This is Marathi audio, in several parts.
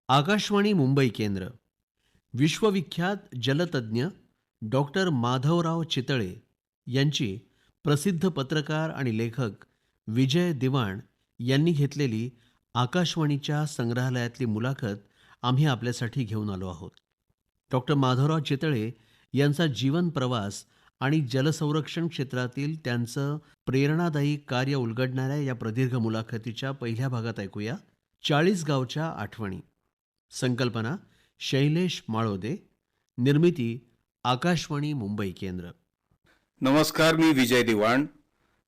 आकाशवाणी मुंबई केंद्र. विश्वविख्यात जलतज्ञ डॉक्टर माधवराव चितळे यांची प्रसिद्ध पत्रकार आणि लेखक विजय दिवाण यांनी घेतलेली आकाशवाणीच्या संग्रहालयातली मुलाखत आम्ही आपल्यासाठी घेऊन आलो आहोत. डॉक्टर माधवराव चितळे यांचा जीवन प्रवास आणि जलसंरक्षण क्षेत्रातील त्यांचं प्रेरणादायी कार्य उलगडणाऱ्या या प्रदीर्घ मुलाखतीच्या पहिल्या भागात ऐकूया 40 गावच्या आठवणी. संकल्पना शैलेश माळोदे. निर्मिती आकाशवाणी मुंबई केंद्र. नमस्कार, मी विजय दिवाण.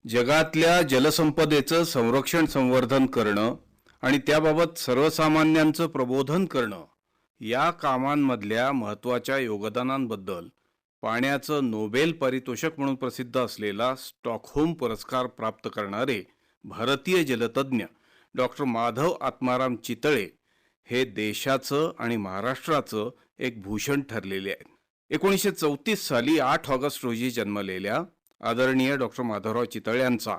जगातल्या जलसंपदेचं संरक्षण संवर्धन करणं आणि त्याबाबत सर्वसामान्यांचं प्रबोधन करणं या कामांमधल्या महत्त्वाच्या योगदानांबद्दल पाण्याचं नोबेल पारितोषिक म्हणून प्रसिद्ध असलेला स्टॉकहोम पुरस्कार प्राप्त करणारे भारतीय जलतज्ञ डॉक्टर माधव आत्माराम चितळे हे देशाचं आणि महाराष्ट्राचं एक भूषण ठरलेले आहेत. 1934 साली 8 ऑगस्ट रोजी जन्मलेल्या आदरणीय डॉक्टर माधवराव चितळे यांचा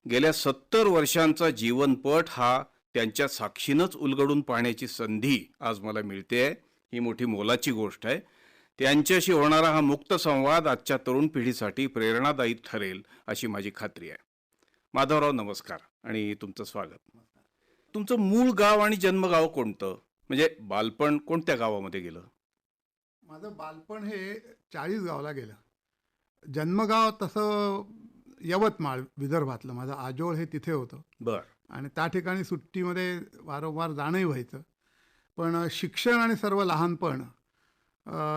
गेल्या 70 वर्षांचा जीवनपट हा त्यांच्या साक्षीनंच उलगडून पाहण्याची संधी आज मला मिळते. ही मोठी मोलाची गोष्ट आहे. त्यांच्याशी होणारा हा मुक्त संवाद आजच्या तरुण पिढीसाठी प्रेरणादायी ठरेल अशी माझी खात्री आहे. माधवराव, नमस्कार आणि तुमचं स्वागत. तुमचं मूळ गाव आणि जन्मगाव कोणतं? म्हणजे बालपण कोणत्या गावामध्ये गेलं? माझं बालपण हे 40 गावला गेलं. जन्मगाव तसं यवतमाळ विदर्भातलं. माझं आजोळ हे तिथे होतं बर. आणि त्या ठिकाणी सुट्टीमध्ये वारंवार जाणंही व्हायचं. पण शिक्षण आणि सर्व लहानपण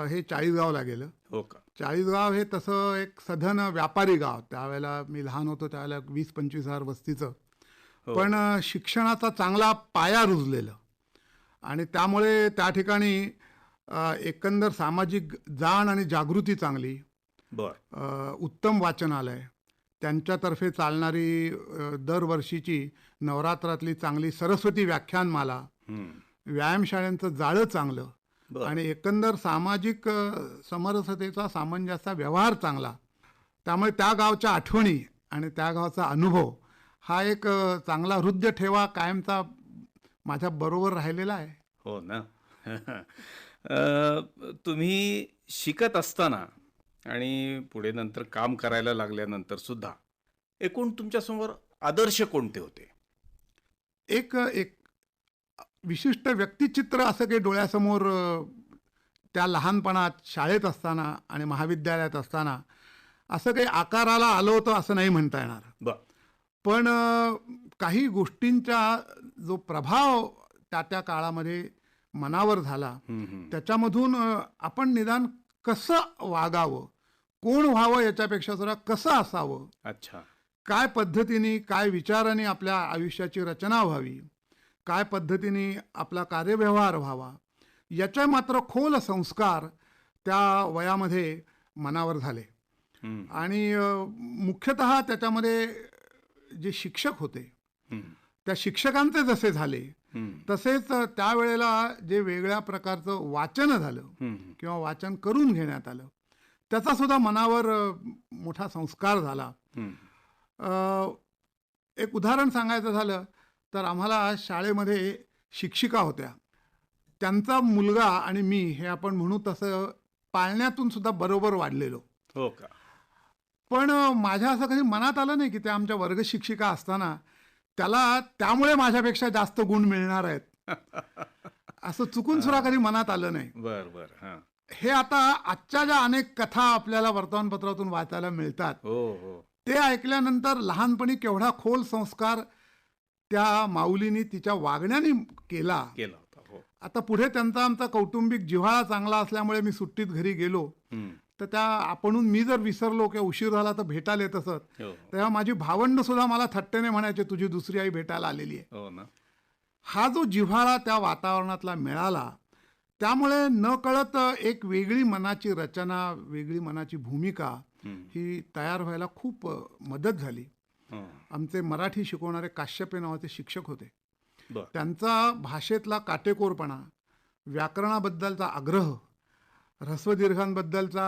हे 40 गावला गेलं. हो का? 40 गाव हे तसं एक सधन व्यापारी गाव. त्यावेळेला मी लहान होतो, त्यावेळेला 20-25 हजार वस्तीचं. पण शिक्षणाचा चांगला पाया रुजलेलं आणि त्यामुळे त्या ठिकाणी एकंदर सामाजिक जाण आणि जागृती चांगली. बर. उत्तम वाचनालय, त्यांच्यातर्फे चालणारी दरवर्षीची नवरात्रातली चांगली सरस्वती व्याख्यानमाला, व्यायामशाळांचं जाळं चांगलं आणि एकंदर सामाजिक समरसतेचा सामंजस्य व्यवहार चांगला. त्यामुळे त्या गावच्या आठवणी आणि त्या गावचा अनुभव हा एक चांगला हृदय ठेवा कायमचा माझ्या बरोबर राहिलेला आहे. हो ना. तुम्ही शिकत असताना आणि पुढे नंतर काम करायला लागल्यानंतर सुद्धा एकूण तुमच्यासमोर आदर्श कोणते होते? एक एक विशिष्ट व्यक्तिचित्र असं काही डोळ्यासमोर त्या लहानपणात शाळेत असताना आणि महाविद्यालयात असताना असं काही आकाराला आलं होतं असं नाही म्हणता येणार. पण काही गोष्टींचा जो प्रभाव त्या त्या काळामध्ये मनावर झाला त्याच्यामधून आपण निदान कसं वागावं, कोण व्हावं याच्यापेक्षा जरा कसं असावं, अच्छा, काय पद्धतीने काय विचाराने आपल्या आयुष्याची रचना व्हावी, काय पद्धतीने आपला कार्यव्यवहार व्हावा, याचे मात्र खोल संस्कार त्या वयामध्ये मनावर झाले. आणि मुख्यतः त्याच्यामध्ये जे शिक्षक होते त्या शिक्षकांचे जसे झाले तसेच त्यावेळेला जे वेगळ्या प्रकारचं वाचन झालं किंवा वाचन करून घेण्यात आलं त्याचा सुद्धा मनावर मोठा संस्कार झाला. एक उदाहरण सांगायचं झालं तर आम्हाला शाळेमध्ये शिक्षिका होत्या. त्यांचा मुलगा आणि मी हे आपण म्हणू तसं पाळण्यातून सुद्धा बरोबर वाढलेलो. हो का? पण माझ्या असं कधी मनात आलं नाही की त्या आमच्या वर्ग शिक्षिका असताना त्याला त्यामुळे माझ्यापेक्षा जास्त गुण मिळणार आहेत असं चुकून सुद्धा कधी मनात आलं नाही. बर बर. हां, हे आता आजच्या ज्या अनेक कथा आपल्याला वर्तमानपत्रातून वाचायला मिळतात ते ऐकल्यानंतर लहानपणी केवढा खोल संस्कार त्या माऊलीनी तिच्या वागण्याने केला होता. हो. आता पुढे त्यांचा आमचा कौटुंबिक जिव्हाळा चांगला असल्यामुळे मी सुट्टीत घरी गेलो तर त्या आपणून मी जर विसरलो किंवा उशीर झाला तर भेटायला येत असत. तेव्हा माझी भावंड सुद्धा मला थट्टेने म्हणायचे तुझी दुसरी आई भेटायला आलेली आहे. हो ना. हा जो जिव्हाळा त्या वातावरणातला मिळाला त्यामुळे न कळत एक वेगळी मनाची रचना, वेगळी मनाची भूमिका ही तयार व्हायला खूप मदत झाली. आमचे मराठी शिकवणारे काश्यपे नावाचे शिक्षक होते. त्यांचा भाषेतला काटेकोरपणा, व्याकरणाबद्दलचा आग्रह, ह्रस्वदीर्घांबद्दलचा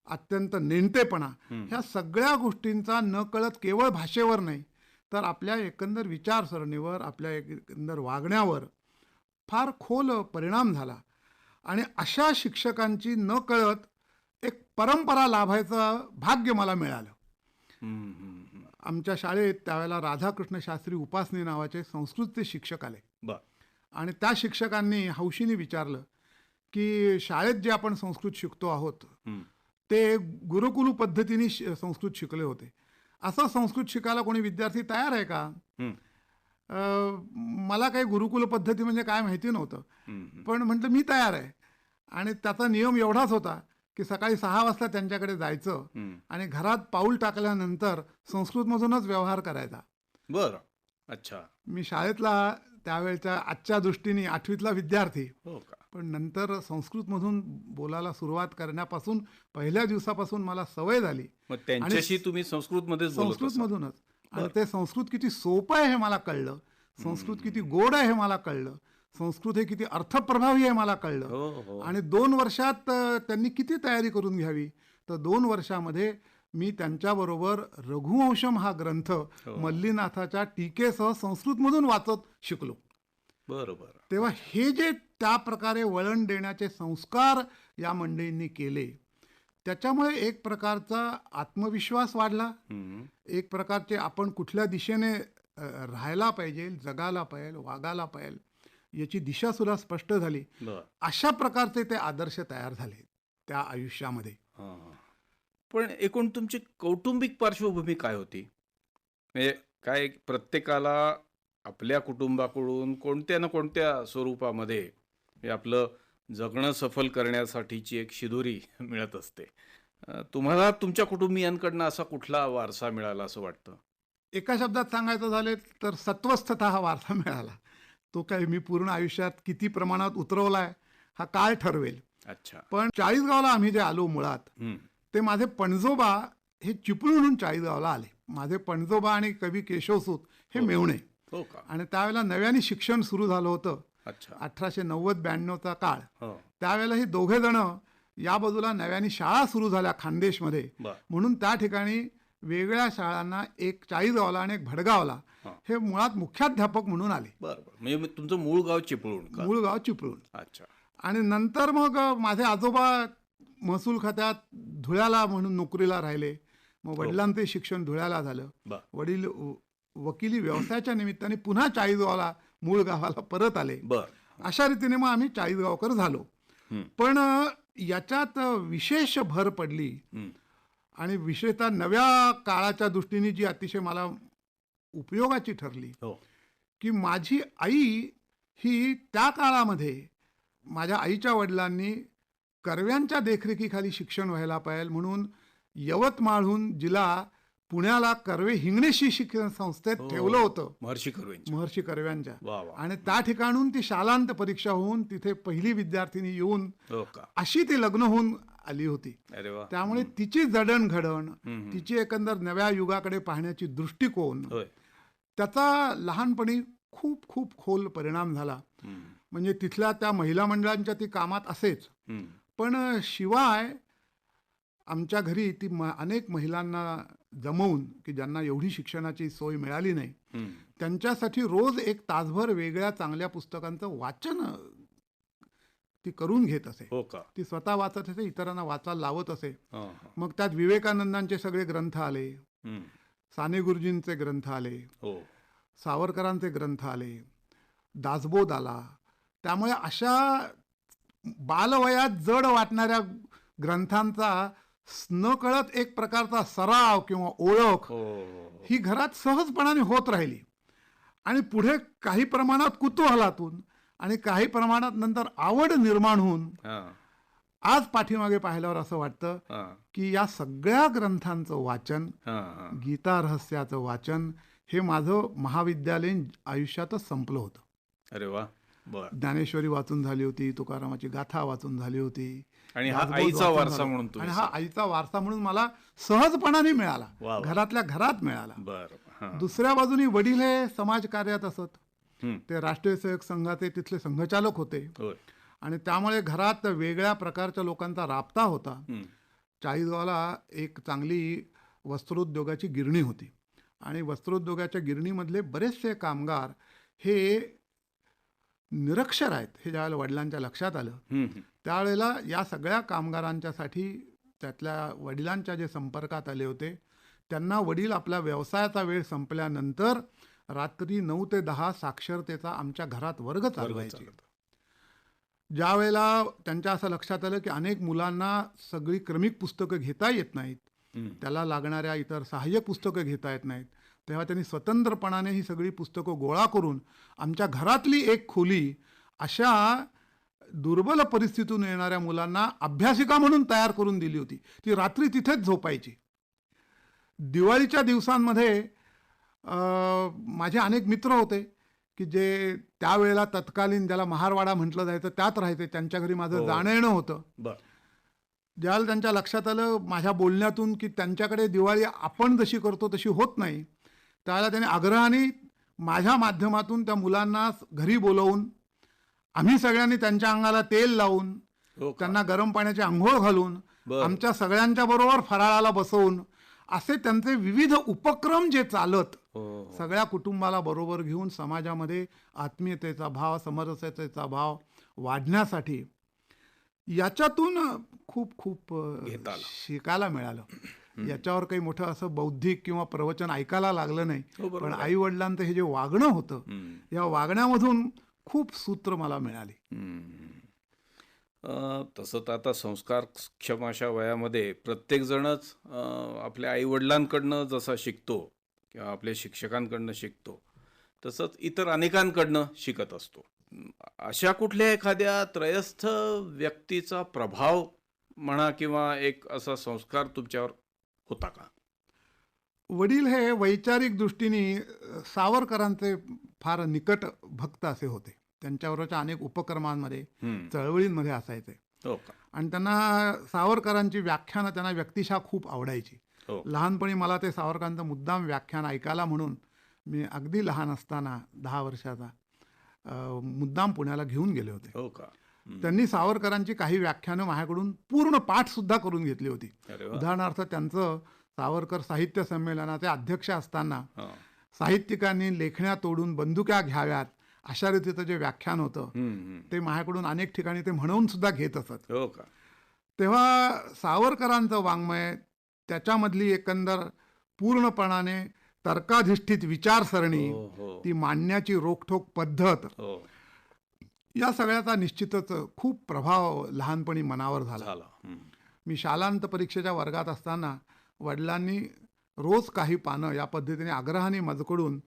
अत्यंत नेणतेपणा, ह्या सगळ्या गोष्टींचा न कळत केवळ भाषेवर नाही तर आपल्या एकंदर विचारसरणीवर, आपल्या एकंदर वागण्यावर फार खोल परिणाम झाला. आणि अशा शिक्षकांची नकळत एक परंपरा लाभायचं भाग्य मला मिळालं. हम्म, हम्म, हम्म. आमच्या शाळेत त्यावेळेला राधाकृष्ण शास्त्री उपासनी नावाचे संस्कृतचे शिक्षक आले. बर. आणि त्या शिक्षकांनी हौशीने विचारलं की शाळेत जे आपण संस्कृत शिकतो आहोत हम्म. ते गुरुकुल पद्धतीने संस्कृत शिकले होते. असं संस्कृत शिकायला कोणी विद्यार्थी तयार आहे का? हम्म. मला काही गुरुकुल पद्धती म्हणजे काय माहिती नव्हतं. हम्म. पण म्हटलं मी तयार आहे. आणि त्याचा नियम एवढाच होता की सकाळी 6 वाजता त्यांच्याकडे जायचं हम्म. आणि घरात पाऊल टाकल्यानंतर संस्कृतमधूनच व्यवहार करायचा. बर. अच्छा. मी शाळेतला त्यावेळच्या आजच्या दृष्टीने 8वीतला विद्यार्थी, हो का? पण नंतर संस्कृतमधून बोलायला सुरुवात करण्यापासून पहिल्या दिवसापासून मला सवय झाली. मग त्यांच्याशी तुम्ही संस्कृतमध्येच बोलत असाल? संस्कृतमधूनच. आणि ते संस्कृत किती सोपं आहे हे मला कळलं. संस्कृत किती गोड आहे हे मला कळलं. संस्कृत हे किती अर्थप्रभावी आहे मला कळलं. हो, हो. आणि 2 वर्षात त्यांनी किती तयारी करून घ्यावी. तर 2 वर्षामध्ये मी त्यांच्याबरोबर रघुवंशम हा ग्रंथ मल्लीनाथाच्या टीकेसह संस्कृतमधून वाचत शिकलो. बरोबर. तेव्हा हे जे त्या प्रकारे वळण देण्याचे संस्कार या मंडळींनी केले, त्याच्यामुळे एक प्रकारचा आत्मविश्वास वाढला. हम्म. एक प्रकारचे आपण कुठल्या दिशेने राहायला पाहिजे, जगायला पाहिजे, वागायला पाहिजे याची दिशा सुद्धा स्पष्ट झाली. बर. अशा प्रकारचे ते आदर्श तयार झाले त्या आयुष्यामध्ये. हा. पण एकूण तुमची कौटुंबिक पार्श्वभूमी काय होती? म्हणजे काय प्रत्येकाला आपल्या कुटुंबाकडून कोणत्या ना कोणत्या स्वरूपामध्ये हे आपलं जगणं सफल करण्यासाठीची एक शिदोरी मिळत असते. तुम्हाला तुमच्या कुटुंबियांकडनं असा कुठला वारसा मिळाला असं वाटतं? एका शब्दात सांगायचं झाले तर सत्वस्थता हा वारसा मिळाला. तो काही मी पूर्ण आयुष्यात किती प्रमाणात उतरवलाय हा काळ ठरवेल. अच्छा. पण चाळीसगावला आम्ही जे आलो मुळात, हम्म. ते माझे पणजोबा हे चिपळूणहून चाळीसगावला आले. माझे पणजोबा आणि कवी केशवसूत हे मेवणे. हो का? आणि त्यावेळेला नव्याने शिक्षण सुरू झालं होतं. अच्छा. 1890-92चा काळ. हो. त्यावेळेला हे दोघे जण या बाजूला नव्याने शाळा सुरू झाल्या खानदेशमध्ये. बर. म्हणून त्या ठिकाणी वेगळ्या शाळांना, एक चाळीसगावला आणि एक भडगावला, हा. हे मुळात मुख्याध्यापक म्हणून आले. बरोबर. म्हणजे तुमचं मूळ गाव चिपळूण का? मूळ गाव चिपळूण. अच्छा. आणि नंतर मग माझे आजोबा महसूल खात्यात धुळ्याला म्हणून नोकरीला राहिले. मग वडिलांचे शिक्षण धुळ्याला झालं. बर. वडील वकिली व्यवसायाच्या निमित्ताने पुन्हा चाळीसगावला मूळ गावाला परत आले. बर. अशा रीतीने मग आम्ही चाळीसगावकर झालो. हम्म. पण याच्यात विशेष भर पडली हम्म. आणि विशेषतः नव्या काळाच्या दृष्टीने जी अतिशय मला उपयोगाची ठरली, हो. की माझी आई ही त्या काळामध्ये माझ्या आईच्या वडिलांनी कर्व्यांच्या देखरेखीखाली शिक्षण व्हायला पाहिजे म्हणून यवतमाळहून जिला पुण्याला कर्वे हिंगणेशी शिक्षण संस्थेत ठेवलं होतं. महर्षी कर्वेंची. महर्षी कर्व्यांच्या. वा वा. आणि त्या ठिकाणून ती शालांत परीक्षा होऊन तिथे पहिली विद्यार्थिनी येऊन हो का? अशी ती लग्न होऊन आली होती. अरे वा. त्यामुळे तिची जडणघडण, हम्म. तिची एकंदर नव्या युगाकडे पाहण्याची दृष्टिकोन, होय. त्याचा लहानपणी खूप खूप खोल परिणाम झाला. हम्म. म्हणजे तिथल्या त्या महिला मंडळांच्या ती कामात असेच, हम्म. पण शिवाय आमच्या घरी ती अनेक महिलांना जमवून, की ज्यांना एवढी शिक्षणाची सोय मिळाली नाही, हम्म. त्यांच्यासाठी रोज 1 तासभर वेगळ्या चांगल्या पुस्तकांचं वाचन ती करून घेत असे. हो का? ती स्वतः वाचत असे, इतरांना वाचायला लावत असे. हा, हा. मग त्यात विवेकानंदांचे सगळे ग्रंथ आले, हम्म. साने गुरुजींचे ग्रंथ आले, हो. सावरकरांचे ग्रंथ आले, दासबोध आला. त्यामुळे अशा बालवयात जड वाटणाऱ्या ग्रंथांचा नकळत एक प्रकारचा सराव किंवा ओळख हो. ही घरात सहजपणाने होत राहिली. आणि पुढे काही प्रमाणात कुतूहलातून आणि काही प्रमाणात नंतर आवड निर्माण होऊन हा. आज पाठीमागे पाहिल्यावर असं वाटतं हा. की या सगळ्या ग्रंथांचं वाचन, हा. हा. गीता रहस्याचं वाचन हे माझं महाविद्यालयीन आयुष्यातच संपलं होतं. अरे वा. बर. ज्ञानेश्वरी वाचून झाली होती, तुकारामाची गाथा वाचून झाली होती, आणि हा दासबोध आईचा वाचून वारसा झालं. म्हणून तुम्ही आणि हा आईचा वारसा म्हणून मला सहजपणाने मिळाला, वा वा. घरातल्या घरात मिळाला. बर. हा. दुसऱ्या बाजूनी वडील हे समाजकार्यात असत. हम्म. ते राष्ट्रीय सेवक संघाचे तिथले संघचालक होते होय. आणि त्यामुळे घरात वेगळ्या प्रकारच्या लोकांचा राबता होता. हम्म. चाळीसगावला एक चांगली वस्त्रोद्योगाची गिरणी होती आणि वस्त्रोद्योगाच्या गिरणीमधले बरेचसे कामगार हे निरक्षर आहेत हे ज्यावेळेला वडिलांच्या लक्षात आलं, त्यावेळेला या सगळ्या कामगारांच्यासाठी त्यातल्या वडिलांच्या जे संपर्कात आले होते त्यांना वडील आपल्या व्यवसायाचा वेळ संपल्यानंतर रात्री 9 ते 10 साक्षरतेचा आमच्या घरात वर्ग चालवायचे. ज्या वेळेला त्यांच्या असं लक्षात आलं की अनेक मुलांना सगळी क्रमिक पुस्तकं घेता येत नाहीत, त्याला लागणाऱ्या इतर सहाय्यक पुस्तकं घेता येत नाहीत, तेव्हा त्यांनी स्वतंत्रपणाने ही सगळी पुस्तकं गोळा करून आमच्या घरातली एक खोली अशा दुर्बल परिस्थितीतून येणाऱ्या मुलांना अभ्यासिका म्हणून तयार करून दिली होती. ती रात्री तिथेच झोपायची. दिवाळीच्या दिवसांमध्ये माझे अनेक मित्र होते की जे त्यावेळेला तत्कालीन ज्याला महारवाडा म्हटलं जायचं त्यात राहायचे. त्यांच्या घरी माझं जाणं येणं होतं. ज्यावेळेला त्यांच्या लक्षात आलं माझ्या बोलण्यातून की त्यांच्याकडे दिवाळी आपण जशी करतो तशी होत नाही, त्यावेळेला त्यांनी आग्रहाने माझ्या माध्यमातून त्या मुलांना घरी बोलवून आम्ही सगळ्यांनी त्यांच्या अंगाला तेल लावून त्यांना गरम पाण्याची आंघोळ घालून आमच्या सगळ्यांच्या बरोबर फराळाला बसवून असे त्यांचे विविध उपक्रम जे चालत सगळ्या कुटुंबाला बरोबर घेऊन समाजामध्ये आत्मीयतेचा भाव, समरसतेचा भाव वाढण्यासाठी याच्यातून खूप खूप शिकायला मिळालं. याच्यावर काही मोठं असं बौद्धिक किंवा प्रवचन ऐकायला लागलं नाही, पण आई वडिलांचं हे जे वागणं होतं या वागण्यामधून खूप सूत्र मला मिळाली. तसं तर आता संस्कारक्षम अशा वयामध्ये प्रत्येकजणच आपल्या आईवडिलांकडनं जसा शिकतो किंवा आपल्या शिक्षकांकडनं शिकतो तसंच इतर अनेकांकडनं शिकत असतो. अशा कुठल्या एखाद्या त्रयस्थ व्यक्तीचा प्रभाव म्हणा किंवा एक असा संस्कार तुमच्यावर होता का? वडील हे वैचारिक दृष्टीने सावरकरांचे फार निकट भक्त असे होते. त्यांच्याबरोबरच्या अनेक उपक्रमांमध्ये चळवळींमध्ये असायचे आणि त्यांना सावरकरांची व्याख्यानं त्यांना व्यक्तिशः खूप आवडायची. लहानपणी मला ते सावरकरांचं मुद्दाम व्याख्यान ऐकायला म्हणून मी अगदी लहान असताना 10 वर्षाचा मुद्दाम पुण्याला घेऊन गेले होते. त्यांनी सावरकरांची काही व्याख्यानं माझ्याकडून पूर्ण पाठ सुद्धा करून घेतली होती. उदाहरणार्थ त्यांचं सावरकर साहित्य संमेलनाचे अध्यक्ष असताना साहित्यिकांनी लेखण्या तोडून बंदुक्या घ्याव्यात अशा रीतीचं जे व्याख्यान होतं ते माझ्याकडून अनेक ठिकाणी ते म्हणून सुद्धा घेत असत. तेव्हा सावरकरांचं वाङ्मय, त्याच्यामधली एकंदर पूर्णपणाने तर्काधिष्ठित विचारसरणी, ती मांडण्याची रोखठोक पद्धत, या सगळ्याचा निश्चितच खूप प्रभाव लहानपणी मनावर झाला. मी शालांत परीक्षेच्या वर्गात असताना वडिलांनी रोज काही पानं या पद्धतीने आग्रहाने माझ्याकडून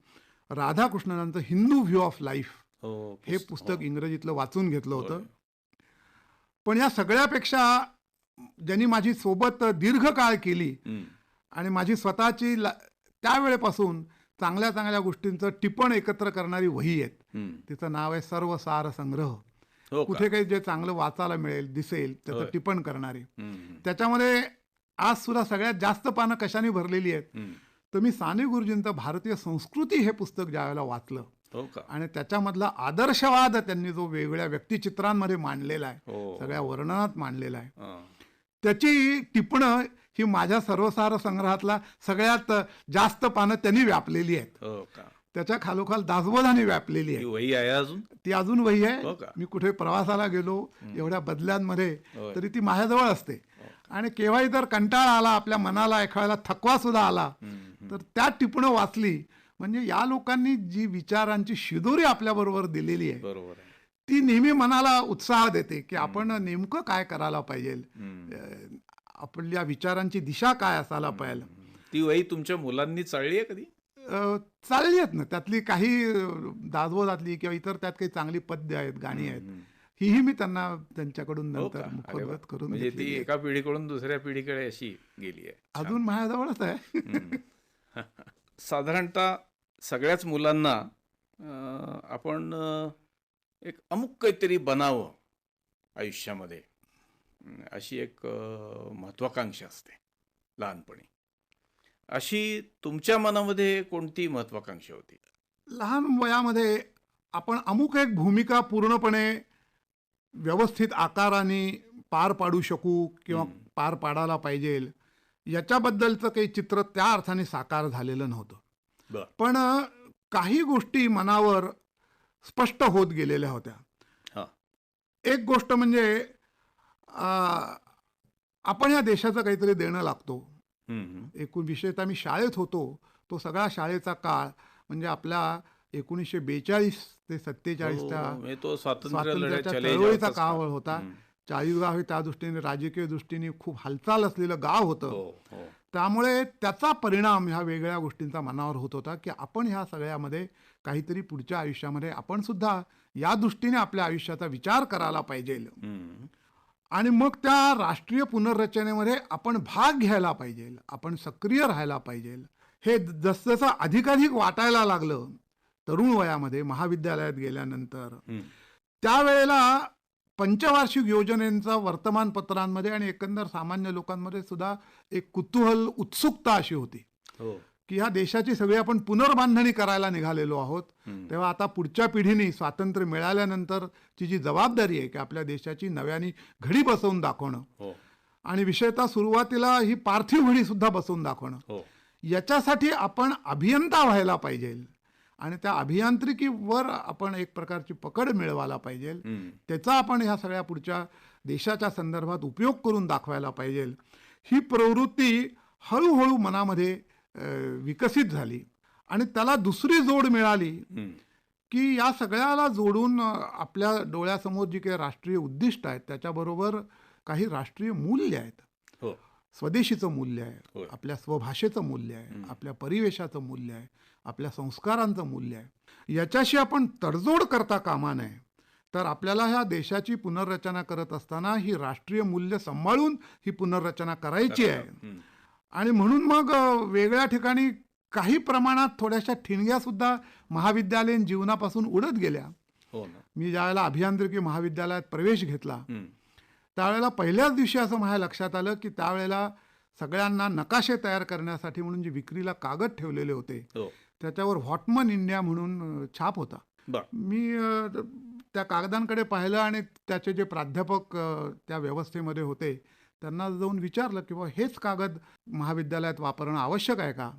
राधाकृष्णनांचं हिंदू व्ह्यू ऑफ लाईफ हे पुस्तक इंग्रजीतलं वाचून घेतलं होतं. पण या सगळ्यापेक्षा ज्यांनी माझी सोबत दीर्घ काळ केली आणि माझी स्वतःची त्यावेळेपासून चांगल्या चांगल्या गोष्टींचं टिपण एकत्र करणारी वही आहे. तिचं नाव आहे सर्व सार संग्रह. कुठे काही जे चांगलं वाचायला मिळेल दिसेल त्याचं टिपण करणारी. त्याच्यामध्ये आज सुद्धा सगळ्यात जास्त पानं कशाने भरलेली आहेत तर मी साने गुरुजींचं भारतीय संस्कृती हे पुस्तक ज्यावेळेला वाचलं आणि त्याच्यामधला आदर्शवाद त्यांनी जो वेगवेगळ्या व्यक्तिचित्रांमध्ये मांडलेला आहे, सगळ्या वर्णनात मांडलेला आहे, त्याची टिपणं ही माझ्या सर्वसार संग्रहातला सगळ्यात जास्त पानं त्यांनी व्यापलेली आहेत. त्याच्या खालोखाल दासबोधाने व्यापलेली आहे. ती अजून वही आहे. मी कुठे प्रवासाला गेलो एवढ्या बदल्यांमध्ये तरी ती माझ्याजवळ असते आणि केव्हाही जर कंटाळा आला, आपल्या मनाला एखाद्याला थकवा सुद्धा आला तर त्या टिपणं वाचली म्हणजे या लोकांनी जी विचारांची शिदोरी आपल्याबरोबर दिलेली आहे ती नेहमी मनाला उत्साह देते की आपण नेमकं काय करायला पाहिजे, आपल्या विचारांची दिशा काय असायला पाहिजे. ती वही तुमच्या मुलांनी चालली आहे कधी? चालली आहेत ना. त्यातली काही दासबोधातली किंवा इतर त्यात काही चांगली पद्य आहेत, गाणी आहेत, ही मी त्यांना त्यांच्याकडून नंतर मुखोद्गत करून म्हणजे ती एका पिढीकडून दुसऱ्या पिढीकडे अशी गेली आहे. अजून माझ्याजवळच आहे. साधारणतः सगळ्याच मुलांना आपण एक अमुक काहीतरी बनावं आयुष्यामध्ये अशी एक महत्वाकांक्षा असते लहानपणी. अशी तुमच्या मनामध्ये कोणती महत्वाकांक्षा होती? लहान वयामध्ये आपण अमुक एक भूमिका पूर्णपणे व्यवस्थित आकाराने पार पाडू शकू किंवा पार पाडायला पाहिजे याच्याबद्दलचं काही चित्र त्या अर्थाने साकार झालेलं नव्हतं. पण काही गोष्टी मनावर स्पष्ट होत गेलेल्या होत्या. हा. एक गोष्ट म्हणजे आपण या देशाचं काहीतरी देणं लागतो. एकूण विशेषतः मी शाळेत होतो, तो सगळा शाळेचा काळ म्हणजे आपला 1942 ते 47चा म्हणजे तो स्वातंत्र्याच्या चळवळीचा चळवळीचा काळ होता. चाळीसगाव हे त्या दृष्टीने राजकीय दृष्टीने खूप हालचाल असलेलं गाव होतं. त्यामुळे त्याचा परिणाम ह्या वेगळ्या गोष्टींचा मनावर होत होता की आपण ह्या सगळ्यामध्ये काहीतरी पुढच्या आयुष्यामध्ये आपण सुद्धा या दृष्टीने आपल्या आयुष्याचा विचार करायला पाहिजे आणि मग त्या राष्ट्रीय पुनर्रचनेमध्ये आपण भाग घ्यायला पाहिजे, आपण सक्रिय राहायला पाहिजे. हे जसजसं अधिकाधिक वाटायला लागलं तरुण वयामध्ये महाविद्यालयात गेल्यानंतर, त्यावेळेला पंचवार्षिक योजनेचा वर्तमानपत्रांमध्ये आणि एकंदर सामान्य लोकांमध्ये सुद्धा एक कुतूहल, उत्सुकता अशी होती की ह्या देशाची सगळी आपण पुनर्बांधणी करायला निघालेलो आहोत. तेव्हा आता पुढच्या पिढीने स्वातंत्र्य मिळाल्यानंतरची जी जबाबदारी आहे की आपल्या देशाची नव्याने घडी बसवून दाखवणं आणि विशेषतः सुरुवातीला ही पार्थिव घडी सुद्धा बसवून दाखवणं, याच्यासाठी आपण अभियंता व्हायला पाहिजे आणि त्या अभियांत्रिकीवर आपण एक प्रकारची पकड मिळवायला पाहिजे. त्याचा आपण ह्या सगळ्या पुढच्या देशाच्या संदर्भात उपयोग करून दाखवायला पाहिजे. ही प्रवृत्ती हळूहळू मनामध्ये विकसित झाली आणि त्याला दुसरी जोड मिळाली की या सगळ्याला जोडून आपल्या डोळ्यासमोर जी काही राष्ट्रीय उद्दिष्ट आहेत त्याच्याबरोबर काही राष्ट्रीय मूल्य आहेत. स्वदेशीचं मूल्य आहे, आपल्या स्वभाषेचं मूल्य आहे, आपल्या परिवेशाचं मूल्य आहे, आपल्या संस्कारांचं मूल्य आहे. याच्याशी आपण तडजोड करता कामा नये. तर आपल्याला ह्या देशाची पुनर्रचना करत असताना ही राष्ट्रीय मूल्य सांभाळून ही पुनर्रचना करायची आहे. आणि म्हणून मग वेगळ्या ठिकाणी काही प्रमाणात थोड्याशा ठिणग्या सुद्धा महाविद्यालयीन जीवनापासून उडत गेल्या. मी ज्यावेळेला अभियांत्रिकी महाविद्यालयात प्रवेश घेतला त्यावेळेला पहिल्याच दिवशी असं माझ्या लक्षात आलं की त्यावेळेला सगळ्यांना नकाशे तयार करण्यासाठी म्हणून जे विक्रीला कागद ठेवलेले होते त्याच्यावर व्हॉटमन इंडिया म्हणून छाप होता. मी त्या कागदांकडे पाहिलं आणि त्याचे जे प्राध्यापक त्या व्यवस्थेमध्ये होते त्यांना जाऊन विचारलं की बाबा हेच कागद महाविद्यालयात वापरणं आवश्यक आहे का.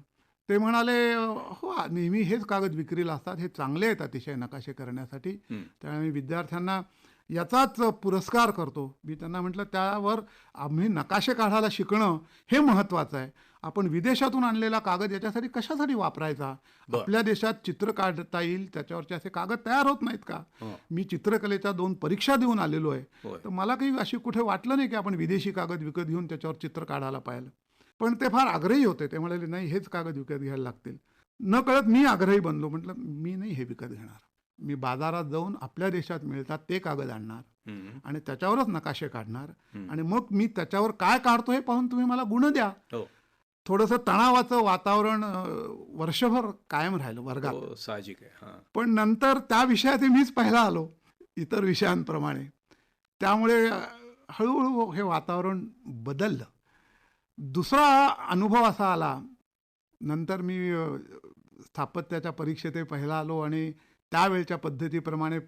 ते म्हणाले हो, नेहमी हेच कागद विक्रीला असतात, हे चांगले आहेत अतिशय नकाशे करण्यासाठी, त्यामुळे मी विद्यार्थ्यांना याचाच पुरस्कार करतो. मी त्यांना म्हटलं त्यावर आम्ही नकाशे काढायला शिकणं हे महत्त्वाचं आहे. आपण विदेशातून आणलेला कागद याच्यासाठी कशासाठी वापरायचा. आपल्या देशात चित्र काढता येईल त्याच्यावरचे असे कागद तयार होत नाहीत का. मी चित्रकलेच्या 2 परीक्षा देऊन आलेलो आहे, तर मला काही अशी कुठे वाटलं नाही की आपण विदेशी कागद विकत घेऊन त्याच्यावर चित्र काढायला पाहिजे. पण ते फार आग्रही होते. ते म्हणाले नाही हेच कागद विकत घ्यायला लागतील. न कळत मी आग्रही बनलो. म्हटलं मी नाही हे विकत घेणार, मी बाजारात जाऊन आपल्या देशात मिळतात ते कागद आणणार आणि त्याच्यावरच नकाशे काढणार आणि मग मी त्याच्यावर काय काढतो हे पाहून तुम्ही मला गुण द्या. थोडंसं तणावाचं वातावरण वर्षभर कायम राहिलं वर्गात. साहजिक आहे. पण नंतर त्या विषयात मीच पहिला आलो इतर विषयांप्रमाणे, त्यामुळे हळूहळू हे वातावरण बदललं. दुसरा अनुभव असा आला, नंतर मी स्थापत्याच्या परीक्षेतही पहिला आलो आणि त्यावेळच्या पद्धतीप्रमाणे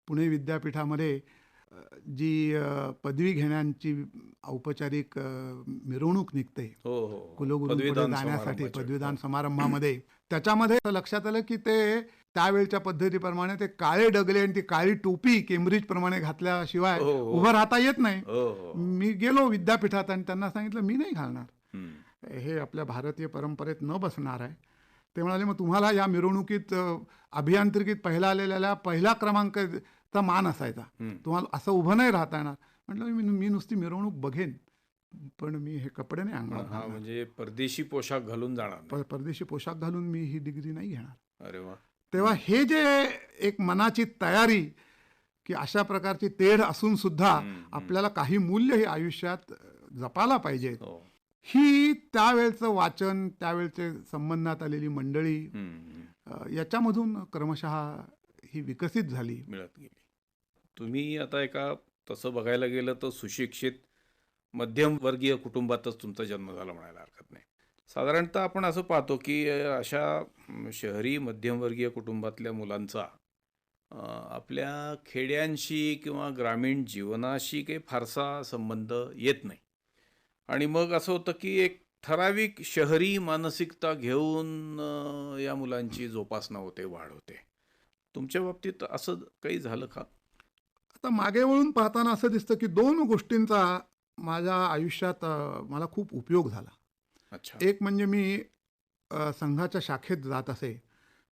पुणे विद्यापीठामध्ये जी पदवी घेण्याची औपचारिक मिरवणूक निघते कुलगुरूंकडे जाण्यासाठी पदवीदान समारंभामध्ये, त्याच्यामध्ये लक्षात आलं की ते त्यावेळच्या पद्धतीप्रमाणे ते काळे डगले आणि ती काळी टोपी केम्ब्रिज प्रमाणे घातल्याशिवाय उभं राहता येत नाही. मी गेलो विद्यापीठात आणि त्यांना सांगितलं मी नाही घालणार, हे आपल्या भारतीय परंपरेत न बसणार आहे. ते म्हणाले मग तुम्हाला या मिरवणुकीत अभियांत्रिकीत पहिला आलेल्या पहिला क्रमांकाचा मान असायचा, तुम्हाला असं उभं नाही राहता येणार. म्हटलं मी नुसती मिरवणूक बघेन पण मी हे कपडे नाही अंगावर, म्हणजे परदेशी पोशाख घालून जाणार, परदेशी पोशाख घालून मी ही डिग्री नाही घेणार. अरे वा. तेव्हा हे जे एक मनाची तयारी की अशा प्रकारची तेढ असून सुद्धा आपल्याला काही मूल्य हे आयुष्यात जपायला पाहिजे, ही त्यावेळचं वाचन, त्यावेळचे संबंधात आलेली मंडळी याच्यामधून क्रमशः ही विकसित झाली, मिळत गेली. तुम्ही आता एका तसं बघायला गेलं तर सुशिक्षित मध्यमवर्गीय कुटुंबातच तुमचा जन्म झाला म्हणायला हरकत नाही. साधारणतः आपण असं पाहतो की अशा शहरी मध्यमवर्गीय कुटुंबातल्या मुलांचा आपल्या खेड्यांशी किंवा ग्रामीण जीवनाशी काही फारसा संबंध येत नाही आणि मग असं होतं की एक ठराविक शहरी मानसिकता घेऊन या मुलांची जोपासना होते, वाढ होते. तुमच्या बाबतीत असं काही झालं का? आता मागे वळून पाहताना असं दिसतं की दोन गोष्टींचा माझ्या आयुष्यात मला खूप उपयोग झाला. अच्छा. एक म्हणजे मी संघाच्या शाखेत जात असे,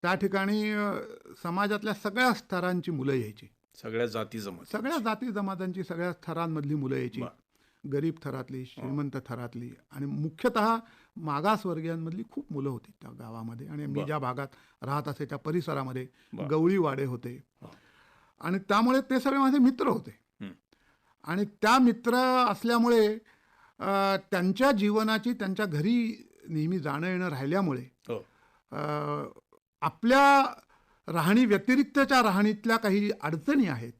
त्या ठिकाणी समाजातल्या सगळ्या स्तरांची मुलं यायची. सगळ्या जाती जमाती. सगळ्या जाती जमातांची, सगळ्या थरांमधली मुलं यायची. बर. गरीब थरातली, श्रीमंत थरातली आणि मुख्यतः मागासवर्गीयांमधली खूप मुलं होती त्या गावामध्ये. आणि मी बर. ज्या भागात राहत असे त्या परिसरामध्ये बर. गवळीवाडे होते. हा. आणि त्यामुळे ते सगळे माझे मित्र होते. हं. आणि त्या मित्र असल्यामुळे त्यांच्या जीवनाची त्यांच्या घरी नेहमी जाणं येणं राहिल्यामुळे हो. आपल्या राहणी व्यतिरिक्तच्या राहणीतल्या काही अडचणी आहेत,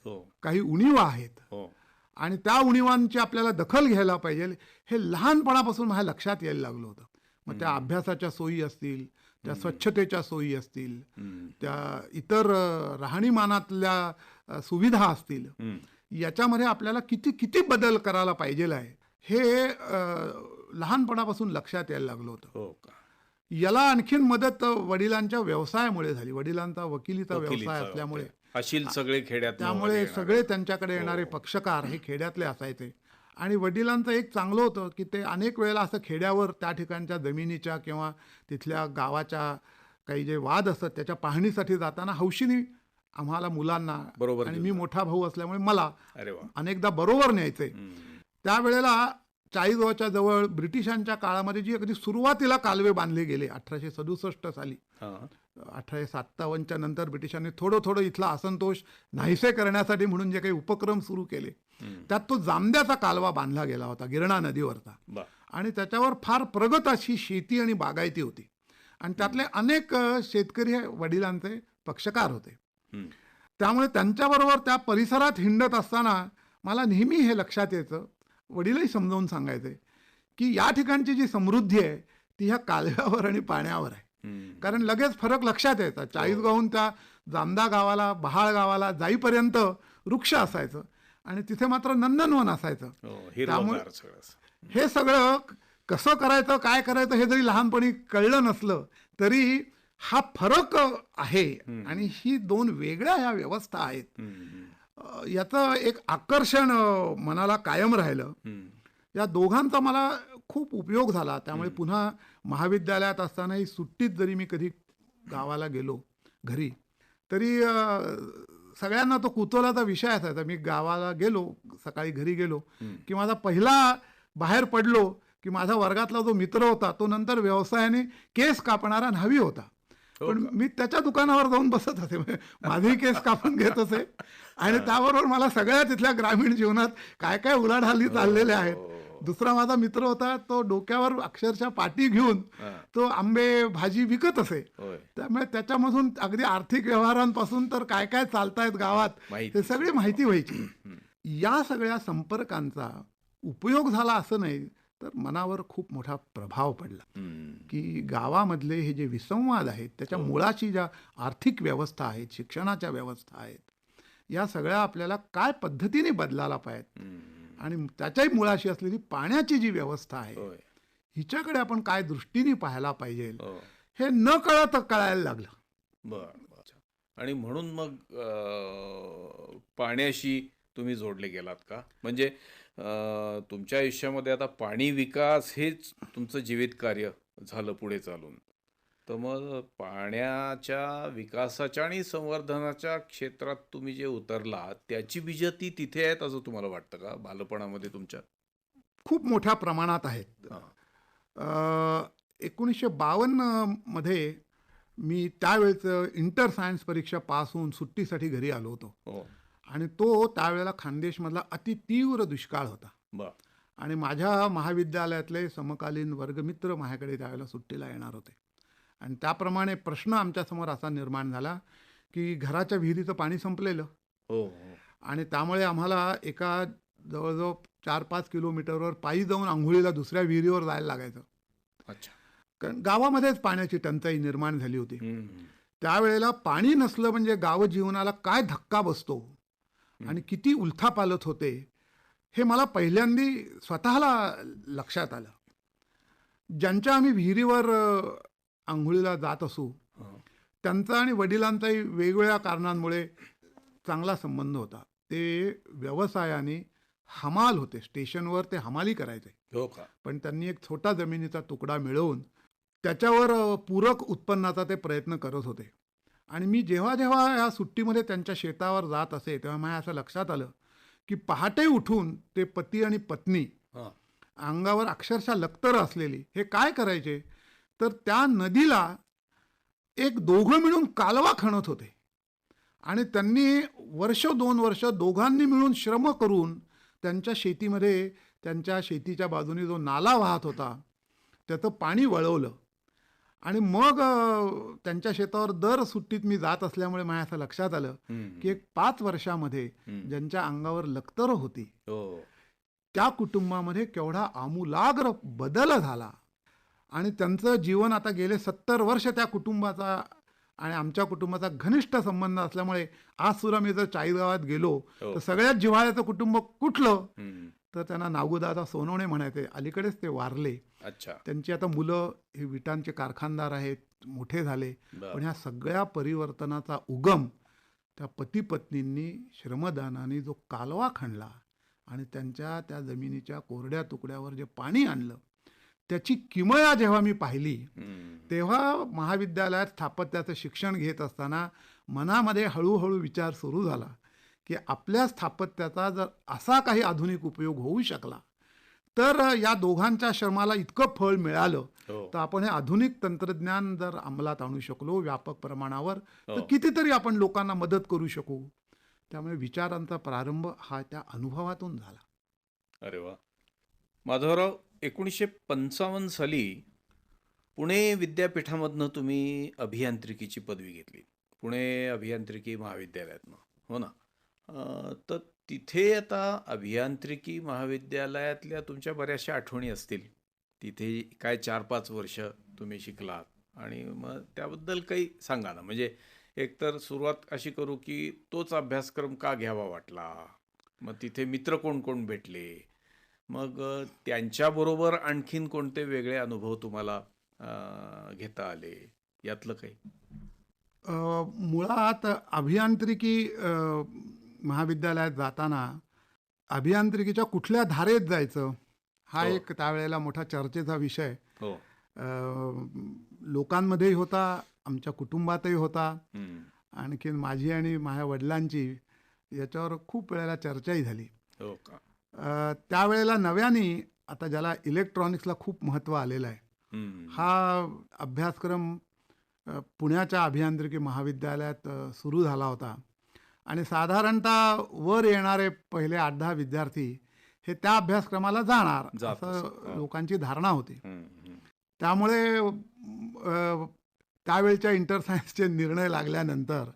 हो. काही उणीवा आहेत हो. आणि त्या उणीवांची आपल्याला दखल घ्यायला पाहिजे, हे लहानपणापासून माझ्या लक्षात यायला लागलं होतं. मग त्या अभ्यासाच्या सोयी असतील, त्या स्वच्छतेच्या सोयी असतील, हं. त्या इतर राहणीमानातल्या सुविधा असतील, हं. याच्यामध्ये आपल्याला किती किती बदल करायला पाहिजे आहे हे लहानपणापासून लक्षात यायला लागलं होतं. हो का? याला आणखीन मदत वडिलांच्या व्यवसायामुळे झाली. वडिलांचा वकिलीचा व्यवसाय असल्यामुळे अशील सगळे खेड्यात त्यामुळे सगळे त्यांच्याकडे येणारे पक्षकार हे खेड्यातले असायचे. आणि वडिलांचं एक चांगलं होतं की ते अनेक वेळेला असं खेड्यावर त्या ठिकाणच्या जमिनीच्या किंवा तिथल्या गावाच्या काही जे वाद असतात त्याच्या पाहणीसाठी जाताना हौशीने आम्हाला मुलांना, बरोबर आणि घेऊन मी मोठा भाऊ असल्यामुळे मला अरे वा. अनेकदा बरोबर न्यायचे. हं. त्यावेळेला चाळीसगावच्या जवळ ब्रिटिशांच्या काळामध्ये जी अगदी सुरुवातीला कालवे बांधले गेले 1867 साली, हा. 1857च्या नंतर ब्रिटिशांनी थोडं थोडं इथला असंतोष नाहीसे करण्यासाठी म्हणून जे काही उपक्रम सुरू केले, हं. त्यात तो जामद्याचा कालवा बांधला गेला होता, गिरणा नदीवरचा. बर. आणि त्याच्यावर फार प्रगत अशी शेती आणि बागायती होती. आणि त्यातले अनेक शेतकरी हे वडिलांचे पक्षकार होते. हं. त्यामुळे त्यांच्याबरोबर त्या परिसरात हिंडत असताना मला नेहमी हे लक्षात यायचं, वडीलही समजावून सांगायचे की या ठिकाणची जी समृद्धी आहे ती ह्या कालव्यावर आणि पाण्यावर आहे. हं. कारण लगेच फरक लक्षात यायचा. चाळीसगावहून त्या जामदा गावाला, बहाळ गावाला जाईपर्यंत वृक्ष असायचं आणि तिथे मात्र नंदनवन असायचं. हो, हिरवंगार सगळं. हे सगळं कसं करायचं, काय करायचं हे जरी लहानपणी कळलं नसलं तरी हा फरक आहे. आणि ही दोन वेगळ्या ह्या व्यवस्था आहेत. हं. याचं एक आकर्षण मनाला कायम राहिलं. हं. या दोघांचा मला खूप उपयोग झाला. त्यामुळे पुन्हा महाविद्यालयात असतानाही सुट्टीत जरी मी कधी गावाला गेलो घरी, तरी सगळ्यांना तो कुतूहलाचा विषय असायचा. मी गावाला गेलो, सकाळी घरी गेलो की माझा पहिला बाहेर पडलो की माझा वर्गातला जो मित्र होता तो नंतर व्यवसायाने केस कापणारा न्हावी होता. पण मी त्याच्या दुकानावर जाऊन बसत असे, माझेही केस कापून घेत असे. आणि त्याबरोबर मला सगळ्या तिथल्या ग्रामीण जीवनात काय काय उलाढाली चाललेल्या आहेत. दुसरा माझा मित्र होता, तो डोक्यावर अक्षरशः पाटी घेऊन तो आंबे भाजी विकत असे. त्यामुळे त्याच्यामधून अगदी आर्थिक व्यवहारांपासून तर काय काय चालतायत गावात हे सगळी माहिती व्हायची. या सगळ्या संपर्कांचा उपयोग झाला असं नाही, तर मनावर खूप मोठा प्रभाव पडला की गावामधले हे जे विसंवाद आहेत त्याच्या मुळाशी ज्या आर्थिक व्यवस्था आहेत, शिक्षणाच्या व्यवस्था आहेत, या सगळ्या आपल्याला काय पद्धतीने बदलायला पाहिजेत. आणि त्याच्याही मुळाशी असलेली पाण्याची जी व्यवस्था आहे हिच्याकडे आपण काय दृष्टीने पाहायला पाहिजे हे न कळत कळायला लागलं. बर. आणि म्हणून मग पाण्याशी तुम्ही जोडले गेलात का? म्हणजे तुमच्या आयुष्यामध्ये आता पाणी विकास हेच तुमचं जीवित कार्य झालं पुढे चालून. तर मग पाण्याच्या विकासाच्या आणि संवर्धनाच्या क्षेत्रात तुम्ही जे उतरला त्याची बीजं ती तिथे आहेत असं तुम्हाला वाटतं का बालपणामध्ये तुमच्या? खूप मोठ्या प्रमाणात आहेत. 1952 मध्ये मी त्यावेळेचं इंटर सायन्स परीक्षा पास होऊन सुट्टीसाठी घरी आलो होतो. आणि तो त्यावेळेला खानदेशमधला अतितीव्र दुष्काळ होता. आणि माझ्या महाविद्यालयातले समकालीन वर्गमित्र माझ्याकडे त्यावेळेला सुट्टीला येणार होते. आणि त्याप्रमाणे प्रश्न आमच्यासमोर असा निर्माण झाला की घराच्या विहिरीचं पाणी संपलेलं. आणि त्यामुळे आम्हाला एका जवळजवळ 4-5 किलोमीटरवर पायी जाऊन आंघोळीला दुसऱ्या विहिरीवर जायला लागायचं. कारण गावामध्येच पाण्याची टंचाई निर्माण झाली होती. त्यावेळेला पाणी नसलं म्हणजे गाव जीवनाला काय धक्का बसतो आणि किती उलथापालथ होते हे मला पहिल्यांदा स्वतःला लक्षात आलं. ज्यांच्या आम्ही विहिरीवर आंघोळीला जात असू त्यांचा आणि वडिलांचाही वेगवेगळ्या कारणांमुळे चांगला संबंध होता. ते व्यवसायाने हमाल होते, स्टेशनवर ते हमाली करायचे. हो का? पण त्यांनी एक छोटा जमिनीचा तुकडा मिळवून त्याच्यावर पूरक उत्पन्नाचा ते प्रयत्न करत होते. आणि मी जेव्हा जेव्हा या सुट्टीमध्ये त्यांच्या शेतावर जात असे तेव्हा माझ्या असं लक्षात आलं की पहाटे उठून ते पती आणि पत्नी हां. अंगावर अक्षरशः लक्तर असलेली हे काय करायचे, तर त्या नदीला एक दोघं मिळून कालवा खणत होते. आणि त्यांनी वर्ष 2 वर्ष दोघांनी मिळून श्रम करून त्यांच्या शेतीमध्ये, त्यांच्या शेतीच्या बाजूने जो नाला वाहत होता त्याचं पाणी वळवलं. आणि मग त्यांच्या शेतावर दर सुट्टीत मी जात असल्यामुळे माझ्या असं लक्षात आलं की एक 5 वर्षामध्ये ज्यांच्या अंगावर लक्तर होती हो. त्या कुटुंबामध्ये केवढा आमूलाग्र बदल झाला. आणि त्यांचं जीवन आता गेले 70 वर्ष त्या कुटुंबाचा आणि आमच्या कुटुंबाचा घनिष्ठ संबंध असल्यामुळे आज सुद्धा मी जर चाळीसगावात गेलो तर सगळ्यात जिव्हाळ्याचं कुटुंब कुठलं, तर त्यांना नागूदादा सोनवणे म्हणायचे. अलीकडेच ते वारले. अच्छा. त्यांची आता मुलं हे विटांचे कारखानदार आहेत, मोठे झाले. पण ह्या सगळ्या परिवर्तनाचा उगम त्या पती पत्नींनी श्रमदानाने जो कालवा खणला आणि त्यांच्या त्या जमिनीच्या कोरड्या तुकड्यावर जे पाणी आणलं त्याची किमया जेव्हा मी पाहिली तेव्हा महाविद्यालयात स्थापत्याचं शिक्षण घेत असताना मनामध्ये हळूहळू विचार सुरू झाला की आपल्या स्थापत्याचा जर असा काही आधुनिक उपयोग होऊ शकला तर या दोघांच्या श्रमाला इतकं फळ मिळालं तर आपण हे आधुनिक तंत्रज्ञान जर अंमलात आणू शकलो व्यापक प्रमाणावर तर कितीतरी आपण लोकांना मदत करू शकू. त्यामुळे विचारांचा प्रारंभ हा त्या अनुभवातून झाला. अरे वा. माधवराव, 1955 साली पुणे विद्यापीठामधनं तुम्ही अभियांत्रिकीची पदवी घेतली, पुणे अभियांत्रिकी महाविद्यालयातनं, हो ना? तर तिथे आता अभियांत्रिकी महाविद्यालयातल्या तुमच्या बऱ्याचशा आठवणी असतील. तिथे काय 4-5 वर्ष तुम्ही शिकलात आणि मग त्याबद्दल काही सांगा ना. म्हणजे एकतर सुरुवात अशी करू की तोच अभ्यासक्रम का घ्यावा वाटला, मग तिथे मित्र कोण कोण भेटले, मग त्यांच्याबरोबर आणखीन कोणते वेगळे अनुभव तुम्हाला घेता आले, यातलं काही? मुळात अभियांत्रिकी महाविद्यालयात जाताना अभियांत्रिकीच्या कुठल्या धारेत जायचं हा एक त्यावेळेला मोठा चर्चेचा विषय लोकांमध्येही होता, आमच्या कुटुंबातही होता. आणखीन माझी आणि माझ्या वडिलांची याच्यावर खूप वेळेला चर्चाही झाली. हो का? त्यावेळेला नव्याने आता ज्याला इलेक्ट्रॉनिक्सला खूप महत्त्व आलेलं आहे, हा अभ्यासक्रम पुण्याच्या अभियांत्रिकी महाविद्यालयात सुरू झाला होता. आणि साधारणतः वर येणारे पहिले 8-10 विद्यार्थी हे त्या अभ्यासक्रमाला जाणार असं लोकांची धारणा होती. त्यामुळे त्यावेळच्या इंटरसायन्सचे निर्णय लागल्यानंतर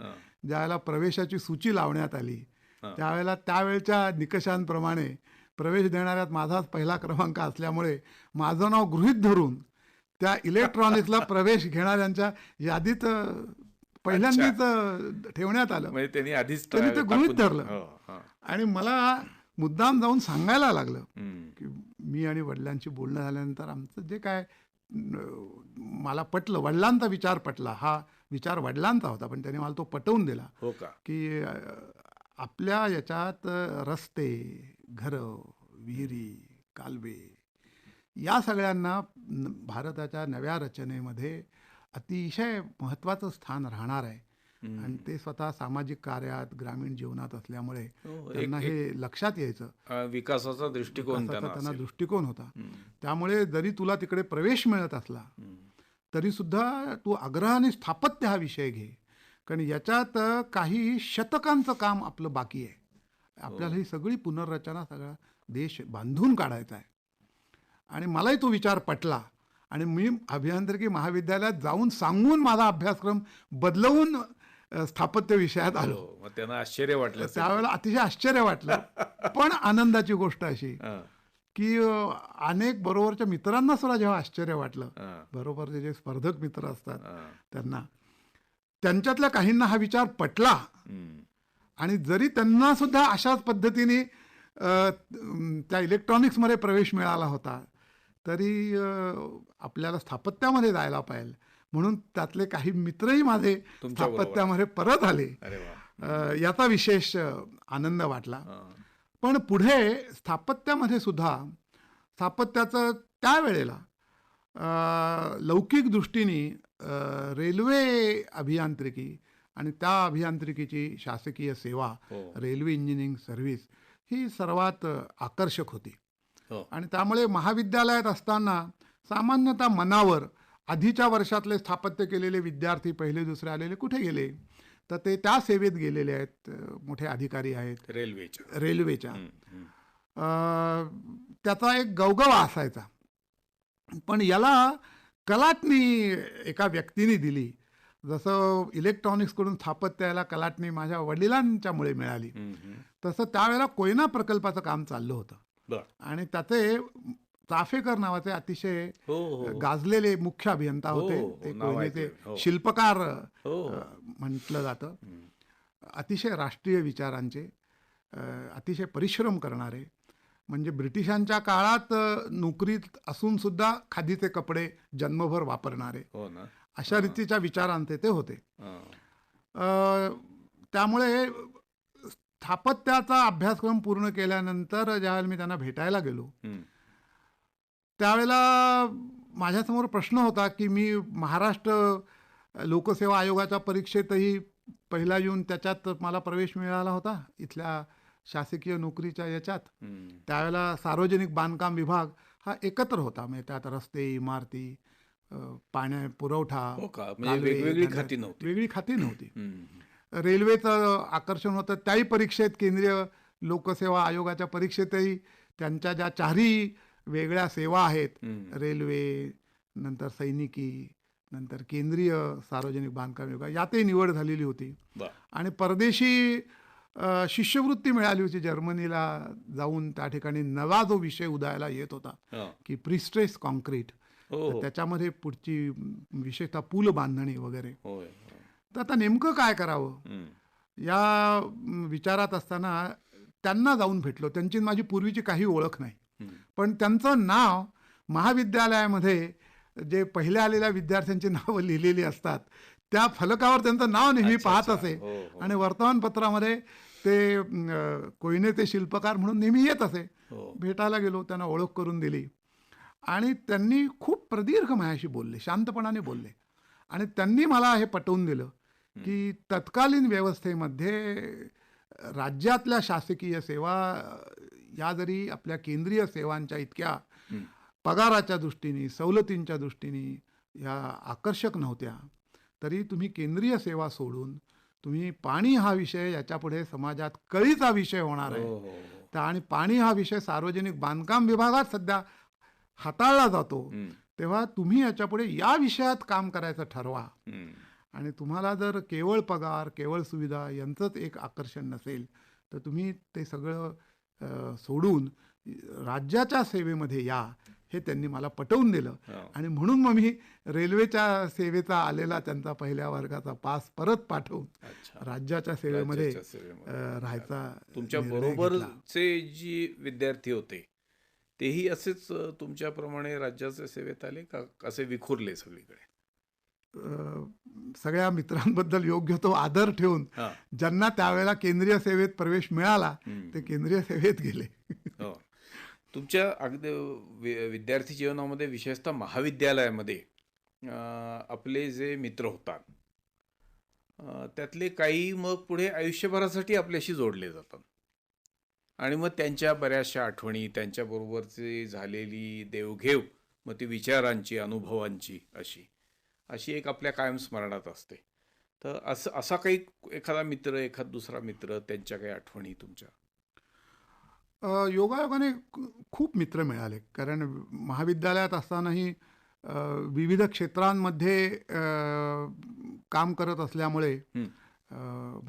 ज्यावेळेला प्रवेशाची सूची लावण्यात आली त्यावेळेला त्यावेळच्या निकषांप्रमाणे प्रवेश देणाऱ्यात माझाच पहिला क्रमांक असल्यामुळे माझं नाव गृहीत धरून त्या इलेक्ट्रॉनिक्सला प्रवेश घेणाऱ्यांच्या यादीत पहिल्यांदाच ठेवण्यात आलं. म्हणजे त्यांनी ते गृहीत धरलं आणि मला मुद्दाम जाऊन सांगायला लागलं की मी आणि वडिलांशी बोलणं झाल्यानंतर आमचं जे काय मला पटलं, वडिलांचा विचार पटला. हा विचार वडिलांचा होता पण त्याने मला तो पटवून दिला. हो का? की आपल्या याच्यात रस्ते, घरं, विहिरी, कालवे या सगळ्यांना भारताच्या नव्या रचनेमध्ये अतिशय महत्त्वाचं स्थान राहणार आहे. आणि ते स्वतः सामाजिक कार्यात, ग्रामीण जीवनात असल्यामुळे त्यांना हे लक्षात यायचं. विकासाचा दृष्टिकोन त्यांना दृष्टिकोन होता. त्यामुळे जरी तुला तिकडे प्रवेश मिळत असला तरी सुद्धा तू आग्रहाने स्थापत्य हा विषय घे, कारण याच्यात काही शतकांचं काम आपलं बाकी आहे. आपल्याला ही सगळी पुनर्रचना, सगळा देश बांधून काढायचा आहे. आणि मलाही तो विचार पटला आणि मी अभियांत्रिकी महाविद्यालयात जाऊन सांगून माझा अभ्यासक्रम बदलवून स्थापत्य विषयात आलो. त्यांना आश्चर्य वाटलं. त्यावेळेला अतिशय आश्चर्य वाटलं. पण आनंदाची गोष्ट अशी की अनेक बरोबरच्या मित्रांना सुद्धा जेव्हा आश्चर्य वाटलं, बरोबरचे जे स्पर्धक मित्र असतात त्यांना, त्यांच्यातल्या काहींना हा विचार पटला. आणि जरी त्यांना सुद्धा अशाच पद्धतीने त्या इलेक्ट्रॉनिक्समध्ये प्रवेश मिळाला होता तरी आपल्याला स्थापत्यामध्ये जायला पाहिजे. म्हणून त्यातले काही मित्रही माझे तुमच्या बरोबर स्थापत्यामध्ये परत आले. अरे वा. याचा विशेष आनंद वाटला. हा. पण पुढे स्थापत्यामध्ये सुद्धा स्थापत्याचं त्यावेळेला लौकिक दृष्टीने रेल्वे अभियांत्रिकी आणि त्या अभियांत्रिकीची शासकीय सेवा, हो. रेल्वे इंजिनिअरिंग सर्व्हिस ही सर्वात आकर्षक होती. हो. आणि त्यामुळे महाविद्यालयात असताना सामान्यतः मनावर आधीच्या वर्षातले स्थापत्य केलेले विद्यार्थी पहिले दुसरे आलेले कुठे गेले, तर ते त्या सेवेत गेलेले आहेत, मोठे अधिकारी आहेत रेल्वेच्या. त्याचा एक गवगवा असायचा. पण याला कलाटणी एका व्यक्तीने दिली. जसं इलेक्ट्रॉनिक्सकडून स्थापत्य याला कलाटणी माझ्या वडिलांच्यामुळे मिळाली, तसं त्यावेळेला कोयना प्रकल्पाचं काम चाललं होतं. आणि त्याचे चाफेकर नावाचे अतिशय गाजलेले मुख्य अभियंता होते. ते कोयनेचे शिल्पकार म्हटलं जातं. अतिशय राष्ट्रीय विचारांचे, अतिशय परिश्रम करणारे. म्हणजे ब्रिटिशांच्या काळात नोकरीत असून सुद्धा खादीचे कपडे जन्मभर वापरणारे, अशा रीतीच्या विचारांचे ते होते. त्यामुळे स्थापत्याचा अभ्यासक्रम पूर्ण केल्यानंतर ज्यावेळेला मी त्यांना भेटायला गेलो, त्यावेळेला माझ्यासमोर प्रश्न होता की मी महाराष्ट्र लोकसेवा आयोगाच्या परीक्षेतही पहिला येऊन त्याच्यात मला प्रवेश मिळाला होता, इथल्या शासकीय नोकरीच्या याच्यात. त्यावेळेला सार्वजनिक बांधकाम विभाग हा एकत्र होता. म्हणजे त्यात रस्ते, इमारती, पाण्या पुरवठा, वेगळी खाती नव्हती. रेल्वेचं आकर्षण होतं. त्याही परीक्षेत, केंद्रीय लोकसेवा आयोगाच्या परीक्षेतही त्यांच्या ज्या चारही वेगळ्या सेवा आहेत, रेल्वे, नंतर सैनिकी, नंतर केंद्रीय सार्वजनिक बांधकाम विभाग, यातही निवड झालेली होती. आणि परदेशी शिष्यवृत्ती मिळाली होती. जर्मनीला जाऊन त्या ठिकाणी नवा जो विषय उदयाला येत होता की प्रीस्ट्रेस कॉन्क्रीट, त्याच्यामध्ये पुढची विशेषतः पूल बांधणी वगैरे. तर आता नेमकं काय करावं या विचारात असताना त्यांना जाऊन भेटलो. त्यांची माझी पूर्वीची काही ओळख नाही, पण त्यांचं नाव महाविद्यालयामध्ये जे पहिल्या आलेल्या विद्यार्थ्यांची नावं लिहिलेली असतात त्या फलकावर त्यांचं नाव नेहमी पाहत असे. आणि वर्तमानपत्रामध्ये ते कोयनेचे शिल्पकार म्हणून नेहमी येत असे. भेटायला गेलो, त्यांना ओळख करून दिली आणि त्यांनी खूप प्रदीर्घ माझ्याशी बोलले, शांतपणाने बोलले. आणि त्यांनी मला हे पटवून दिलं की तत्कालीन व्यवस्थेमध्ये राज्यातल्या शासकीय सेवा या जरी आपल्या केंद्रीय सेवांच्या इतक्या पगाराच्या दृष्टीने, सवलतींच्या दृष्टीने या आकर्षक नव्हत्या, तरी तुम्ही केंद्रीय सेवा सोडून तुम्ही पाणी हा विषय याच्यापुढे समाजात कळीचा विषय होणार आहे. आणि पाणी हा विषय सार्वजनिक बांधकाम विभागात सध्या हाताळला जातो, तेव्हा तुम्ही याच्यापुढे या विषयात काम करायचं ठरवा. आणि तुम्हाला जर केवळ पगार, केवळ सुविधा यांचंच एक आकर्षण नसेल, तर तुम्ही ते सगळं सोडून राज्याच्या सेवेमध्ये या, हे त्यांनी मला पटवून दिलं. आणि म्हणून मग मी रेल्वेच्या सेवेचा आलेला त्यांचा पहिल्या वर्गाचा पास परत पाठवून राज्याच्या सेवेमध्ये राहायचा. तुमच्या बरोबरचे जी विद्यार्थी होते तेही असेच तुमच्याप्रमाणे राज्याच्या सेवेत आले का, असे विखुरले सगळीकडे? सगळ्या मित्रांबद्दल योग्य तो आदर ठेवून ज्यांना त्यावेळेला केंद्रीय सेवेत प्रवेश मिळाला ते केंद्रीय सेवेत गेले. तुमच्या अगदी विद्यार्थी जीवनामध्ये, विशेषतः महाविद्यालयामध्ये आपले जे मित्र होतात त्यातले काही मग पुढे आयुष्यभरासाठी आपल्याशी जोडले जातात. आणि मग त्यांच्या बऱ्याचशा आठवणी, त्यांच्याबरोबरची झालेली देवघेव, मग ती विचारांची, अनुभवांची अशी एक आपल्या कायम स्मरणात असते. तर असा काही एखादा मित्र, एखादा दुसरा मित्र, त्यांच्या काही आठवणी तुमच्या? योगायोगाने खूप मित्र मिळाले. कारण महाविद्यालयात असतानाही विविध क्षेत्रांमध्ये काम करत असल्यामुळे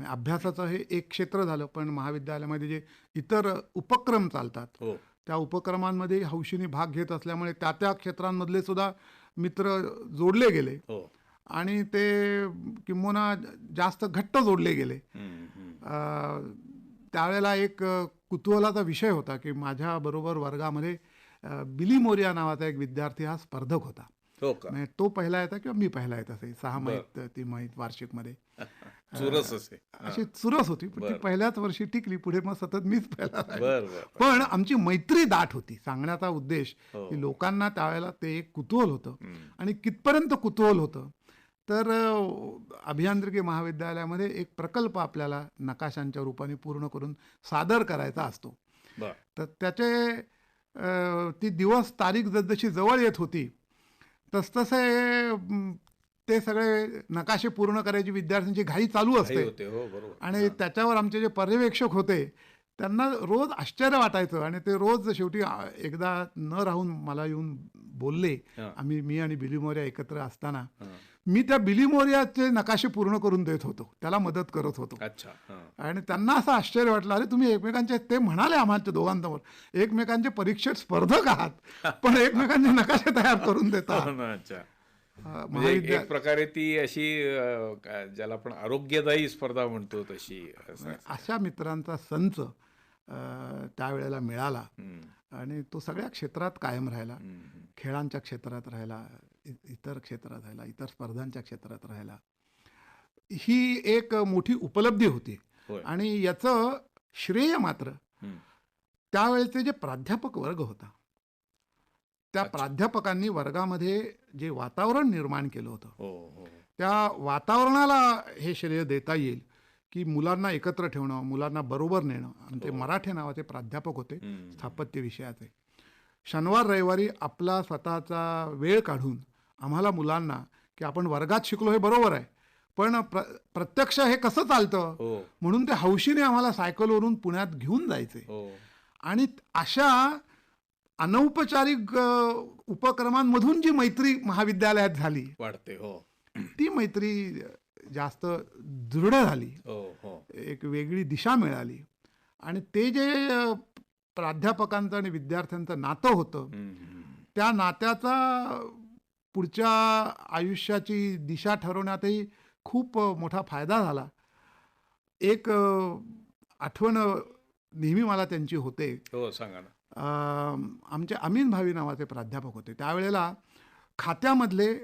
अभ्यासाचं हे एक क्षेत्र झालं, पण महाविद्यालयामध्ये जे इतर उपक्रम चालतात त्या उपक्रमांमध्ये हौशीने भाग घेत असल्यामुळे त्या क्षेत्रांमधले सुद्धा मित्र जोडले गेले. आणि ते किंबहुना जास्त घट्ट जोडले गेले. त्यावेळेला एक कुतूहलाचा विषय होता की माझ्याबरोबर वर्गामध्ये बिली मोरिया नावाचा एक विद्यार्थी हा स्पर्धक होता. हो का? म्हणजे तो पहिला येता किंवा मी पहिला येत असे 6 माहीत ती माहीत वार्षिकमध्ये चुरस असे. अशी चुरस होती, पण ती बरं. पहिल्याच वर्षी टिकली. पुढे मग सतत मीच पहिला राहिलो. बर बर. पण आमची मैत्री दाट होती. सांगण्याचा उद्देश हो. की लोकांना त्यावेळेला ते एक कुतूहल होतं. हम्म. आणि कितपर्यंत कुतूहल होतं तर अभियांत्रिकी महाविद्यालयामध्ये एक प्रकल्प आपल्याला नकाशांच्या रूपाने पूर्ण करून सादर करायचा असतो. बर. तर त्याचे ती दिवस तारीख जसजशी जवळ येत होती तसतसे ते सगळे नकाशे पूर्ण करायची विद्यार्थ्यांची घाई चालू काही असते. होते. हो बरोबर. आणि त्याच्यावर आमचे जे पर्यवेक्षक होते त्यांना रोज आश्चर्य वाटायचं. आणि ते रोज शेवटी एकदा न राहून मला येऊन बोलले. हा. मी आणि बिली मोरिया एकत्र असताना हा. मी त्या बिली मोरियाचे नकाशे पूर्ण करून देत होतो, त्याला मदत करत होतो. अच्छा. हा. आणि त्यांना असं आश्चर्य वाटलं, अरे तुम्ही एकमेकांचे, ते म्हणाले आम्हाला दोघांसमोर, एकमेकांचे परीक्षेत स्पर्धक आहात पण एकमेकांचे नकाशे तयार करून देता. हो ना, अच्छा. म्हणजे महाविद्या एक प्रकारे ती अशी ज्याला आपण आरोग्यदायी स्पर्धा म्हणतो तशी असं. अशा मित्रांचा संच त्यावेळेला मिळाला. हम्म. आणि तो सगळ्या क्षेत्रात कायम राहिला. हम्म. खेळांच्या क्षेत्रात राहिला, इतर क्षेत्रात राहिला, इतर स्पर्धांच्या क्षेत्रात राहिला. ही एक मोठी उपलब्धी होती. होय. आणि याचं श्रेय मात्र हम्म. त्यावेळेचे जे प्राध्यापक वर्ग होता, त्या अच्छा. प्राध्यापकांनी वर्गामध्ये जे वातावरण निर्माण केलं होतं, हो हो. त्या वातावरणाला हे श्रेय देता येईल की मुलांना एकत्र ठेवणं, मुलांना बरोबर नेणं. आमचे हो. मराठे नावाचे प्राध्यापक होते, हम्म. स्थापत्य विषयाचे. शनिवार रविवारी आपला स्वतःचा वेळ काढून आम्हाला मुलांना, की आपण वर्गात शिकलो हे बरोबर आहे, पण प्रत्यक्ष हे कसं चालतं हो म्हणून ते हौशीने आम्हाला सायकलवरून पुण्यात घेऊन जायचे. हो. आणि अशा अनौपचारिक उपक्रमांमधून जी मैत्री महाविद्यालयात झाली, वाढते. हो ती मैत्री जास्त दृढ झाली. हो हो. एक वेगळी दिशा मिळाली. आणि ते जे प्राध्यापकांचं आणि विद्यार्थ्यांचं नातं होतं, हम्म. त्या नात्याचा पुढच्या आयुष्याची दिशा ठरवण्यातही खूप मोठा फायदा झाला. एक आठवण नेहमी मला त्यांची होते. हो सांगा ना. आमचे अमीन भावी नावाचे प्राध्यापक होते. त्यावेळेला खात्यामधले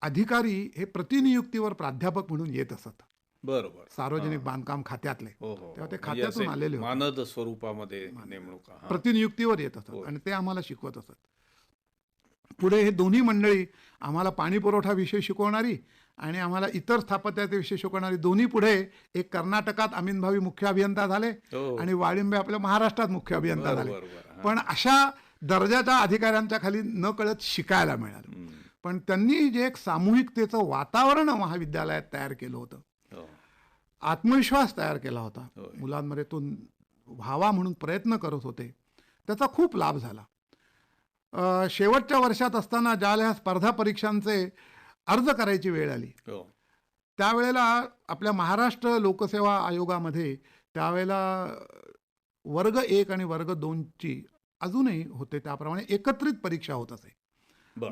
अधिकारी हे प्रतिनियुक्तीवर प्राध्यापक म्हणून येत असत, बरोबर. सार्वजनिक बांधकाम खात्यातले. हो हो. तेव्हा ते म्हणजे खात्यातून असे आलेले होते. मानद स्वरूपामध्ये नेमणूक. हा. प्रतिनियुक्तीवर येत असत होय. आणि ते आम्हाला शिकवत असत. पुढे हे दोन्ही मंडळी आम्हाला पाणी पुरवठा विषय शिकवणारी आणि आम्हाला इतर स्थापत्याचे विषय शिकवणारी, दोन्ही पुढे एक कर्नाटकात अमीन भावी मुख्य अभियंता झाले हो. आणि वाळिंबे आपल्या महाराष्ट्रात मुख्य अभियंता झाले. बरोबर. हा. पण अशा दर्जाच्या अधिकाऱ्यांच्या खाली न कळत शिकायला मिळालं. हम्म. पण त्यांनी जे एक सामूहिकतेचं वातावरण महाविद्यालयात तयार केलं होतं, हो. आत्मविश्वास तयार केला होता होय. मुलांमध्ये, तो व्हावा म्हणून प्रयत्न करत होते, त्याचा खूप लाभ झाला. शेवटच्या वर्षात असताना ज्यावेळेला स्पर्धा परीक्षांचे अर्ज करायची वेळ आली, हो. त्यावेळेला आपल्या महाराष्ट्र लोकसेवा आयोगामध्ये त्यावेळेला वर्ग 1 आणि वर्ग 2ची अजूनही होते त्याप्रमाणे एकत्रित परीक्षा होत असे. बर.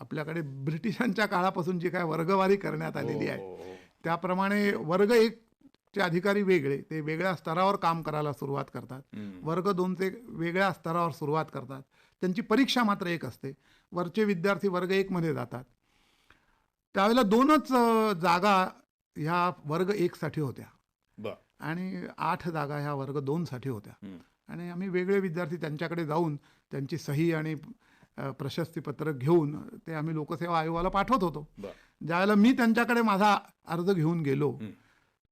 आपल्याकडे ब्रिटिशांच्या काळापासून जी काय वर्गवारी करण्यात आलेली हो, आहे, हो, हो. त्याप्रमाणे वर्ग 1चे अधिकारी वेगळे, ते वेगळ्या स्तरावर काम करायला सुरुवात करतात. हम्म. वर्ग 2चे वेगळ्या स्तरावर सुरुवात करतात. त्यांची परीक्षा मात्र एक असते. वरचे विद्यार्थी वर्ग 1मध्ये जातात. त्यावेळेला 2च जागा ह्या वर्ग 1साठी होत्या बर. आणि 8 जागा ह्या वर्ग 2साठी होत्या. हम्म. आणि आम्ही वेगळे विद्यार्थी त्यांच्याकडे जाऊन त्यांची सही आणि प्रशस्तीपत्रक घेऊन ते आम्ही लोकसेवा आयोगाला पाठवत होतो. बर. ज्यावेळेला मी त्यांच्याकडे माझा अर्ज घेऊन गेलो, हम्म.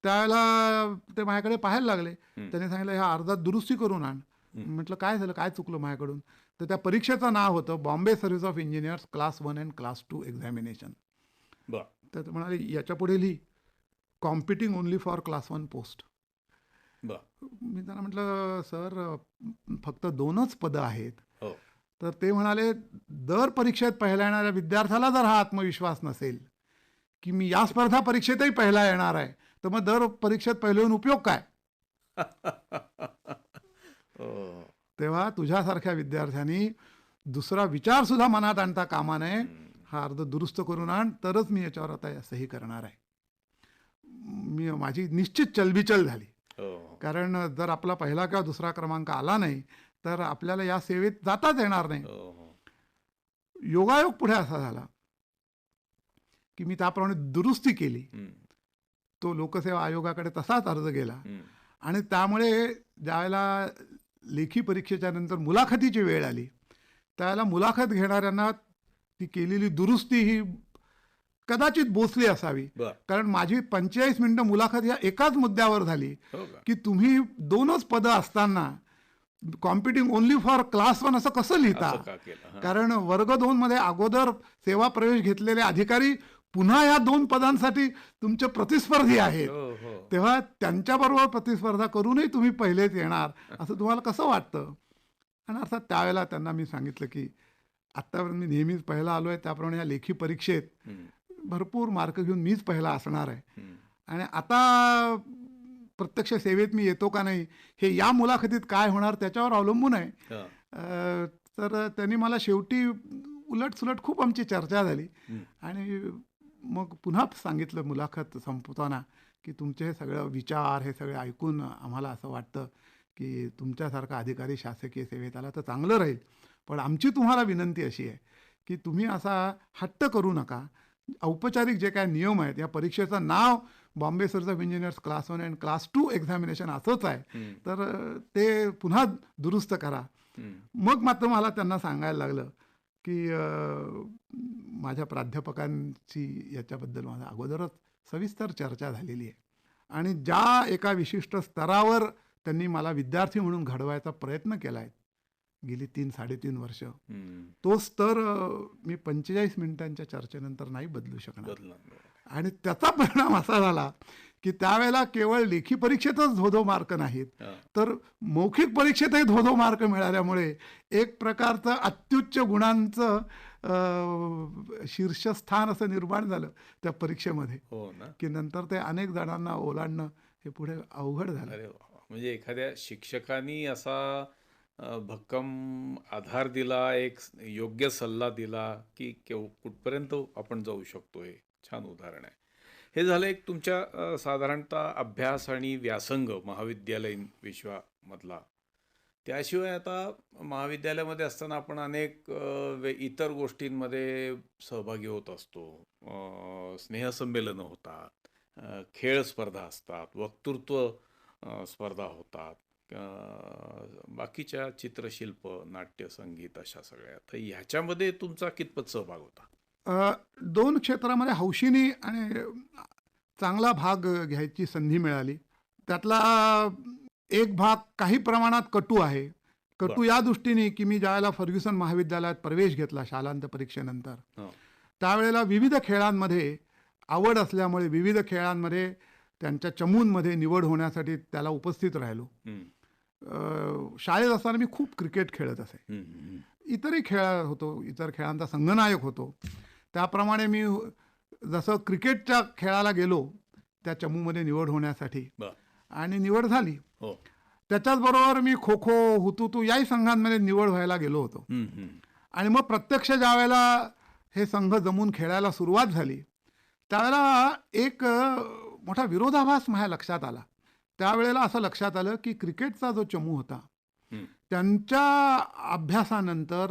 त्यावेळेला ते माझ्याकडे पाहायला लागले. हम्म. त्यांनी सांगितलं, ह्या अर्जात दुरुस्ती करून आण. म्हटलं काय झालं, काय चुकलं माझ्याकडून? तर त्या परीक्षेचं नाव होतं Bombay service of engineers class 1 and class 2 examination. बर. तर ते म्हणाले, याच्या पुढे लिही competing only for class 1 post. बर. मी त्यांना म्हटलं, सर फक्त 2च पदं आहेत. हो. तर ते म्हणाले, दर परीक्षेत पहिला येणाऱ्या विद्यार्थ्याला जर हा आत्मविश्वास नसेल की मी या स्पर्धा परीक्षेतही पहिला येणार आहे, तर मग दर परीक्षेत पहिला येऊन उपयोग काय? हो. तेव्हा तुझ्यासारख्या विद्यार्थ्यांनी दुसरा विचार सुद्धा मनात आणता कामा नये. हा अर्ज दुरुस्त करून आण, तरच मी याच्यावर आता सही करणार आहे. माझी निश्चित चलबिचल झाली. हो. कारण जर आपला पहिला किंवा दुसरा क्रमांक आला नाही तर आपल्याला या सेवेत जाताच येणार नाही. हो. योगायोग पुढे असा झाला की मी त्याप्रमाणे दुरुस्ती केली. हम्म. तो लोकसेवा आयोगाकडे तसाच अर्ज गेला हम्म. आणि त्यामुळे ज्यावेळेला लेखी परीक्षेच्या नंतर मुलाखतीची वेळ आली त्यावेळेला मुलाखत घेणाऱ्यांना ती केलेली दुरुस्ती ही कदाचित बोचली असावी. बर. कारण माझी 45 मिनिटं मुलाखत या एकाच मुद्द्यावर झाली हो का? की तुम्ही 2च पदं असताना कॉम्पिटिंग ओनली फॉर क्लास 1 असं कसं लिहिता. असं का केलं? हा. कारण वर्ग 2 मध्ये अगोदर सेवा प्रवेश घेतलेले अधिकारी पुन्हा या 2 पदांसाठी तुमचे प्रतिस्पर्धी आहेत. हो हो. तेव्हा त्यांच्याबरोबर प्रतिस्पर्धा करूनही तुम्ही पहिलेच येणार असं तुम्हाला कसं वाटतं. आणि अर्थात त्यावेळेला त्यांना मी सांगितलं की आत्तापर्यंत मी नेहमीच पहिला आलो आहे, त्याप्रमाणे या लेखी परीक्षेत हम्म. भरपूर मार्क घेऊन मीच पहिला असणार आहे. हम्म. आणि आता प्रत्यक्ष सेवेत मी येतो का नाही हे या मुलाखतीत काय होणार त्याच्यावर अवलंबून आहे. हा. तर त्यांनी मला शेवटी उलटसुलट खूप आमची चर्चा झाली हम्म. आणि मग पुन्हा सांगितलं मुलाखत संपवताना की तुमचे हे सगळं विचार हे सगळे ऐकून आम्हाला असं वाटतं की तुमच्यासारखा अधिकारी शासकीय सेवेत आला तर चांगलं राहील. पण आमची तुम्हाला विनंती अशी आहे की तुम्ही असा हट्ट करू नका. औपचारिक जे काय नियम आहेत, या परीक्षेचं नाव Bombay search of engineers class 1 and class 2 examination असंच आहे, हम्म. तर ते पुन्हा दुरुस्त करा. हम्म. मग मात्र मला त्यांना सांगायला लागलं की माझ्या प्राध्यापकांची याच्याबद्दल माझा अगोदरच सविस्तर चर्चा झालेली आहे आणि ज्या एका विशिष्ट स्तरावर त्यांनी मला विद्यार्थी म्हणून घडवायचा प्रयत्न केला आहे गेली 3-3.5 वर्ष, हम्म. तो स्तर मी 45 मिनिटांच्या चर्चेनंतर नाही बदलू शकणार. बदला. आणि त्याचा परिणाम असा झाला की त्यावेळेला केवळ लेखी परीक्षेतच धोधो मार्क नाहीत, हा. तर मौखिक परीक्षेतही धोधो मार्क मिळाल्यामुळे एक प्रकारचं अत्युच्च गुणांचं शीर्षस्थान असं निर्माण झालं त्या परीक्षेमध्ये हो ना. की नंतर ते अनेक जणांना ओलांडणं हे पुढे अवघड झालं. अरे वा. म्हणजे एखाद्या शिक्षकांनी असा भक्कम आधार दिला, एक योग्य सल्ला दिला की कुठपर्यंत आपण जाऊ शकतो. हे छान उदाहरण आहे. हे झालं एक तुमच्या साधारणतः अभ्यास आणि व्यासंग महाविद्यालयीन विश्वामधला. त्याशिवाय आता महाविद्यालयामध्ये असताना आपण अनेक इतर गोष्टींमध्ये सहभागी होत असतो. स्नेहसंमेलनं होतात, खेळ स्पर्धा असतात, वक्तृत्व स्पर्धा होतात, बाकीच्या चित्रशिल्प, नाट्य, संगीत अशा सगळ्या. तर ह्याच्यामध्ये तुमचा कितपत सहभाग होता? 2 क्षेत्रामध्ये हौशीने आणि चांगला भाग घ्यायची संधी मिळाली. त्यातला एक भाग काही प्रमाणात कटू आहे. कटू या दृष्टीने की मी ज्यावेळेला फर्ग्युसन महाविद्यालयात प्रवेश घेतला शालांत परीक्षेनंतर, हो. त्यावेळेला विविध खेळांमध्ये आवड असल्यामुळे विविध खेळांमध्ये त्यांच्या चमूंमध्ये निवड होण्यासाठी त्याला उपस्थित राहिलो. हम्म. शाळेत असताना मी खूप क्रिकेट खेळत असे. हम्म. इतरही खेळ होतो, इतर खेळांचा संघनायक होतो. त्याप्रमाणे मी जसं क्रिकेटच्या खेळाला गेलो त्या चमूमध्ये निवड होण्यासाठी बर. आणि निवड झाली. हो. त्याच्याचबरोबर मी खो खो, हुतुतू याही संघांमध्ये निवड व्हायला गेलो होतो. हम्म. आणि मग प्रत्यक्ष ज्यावेळेला हे संघ जमून खेळायला सुरुवात झाली त्यावेळेला एक मोठा विरोधाभास माझ्या लक्षात आला. त्यावेळेला असं लक्षात आलं की क्रिकेटचा जो चमू होता हम्म. त्यांच्या अभ्यासानंतर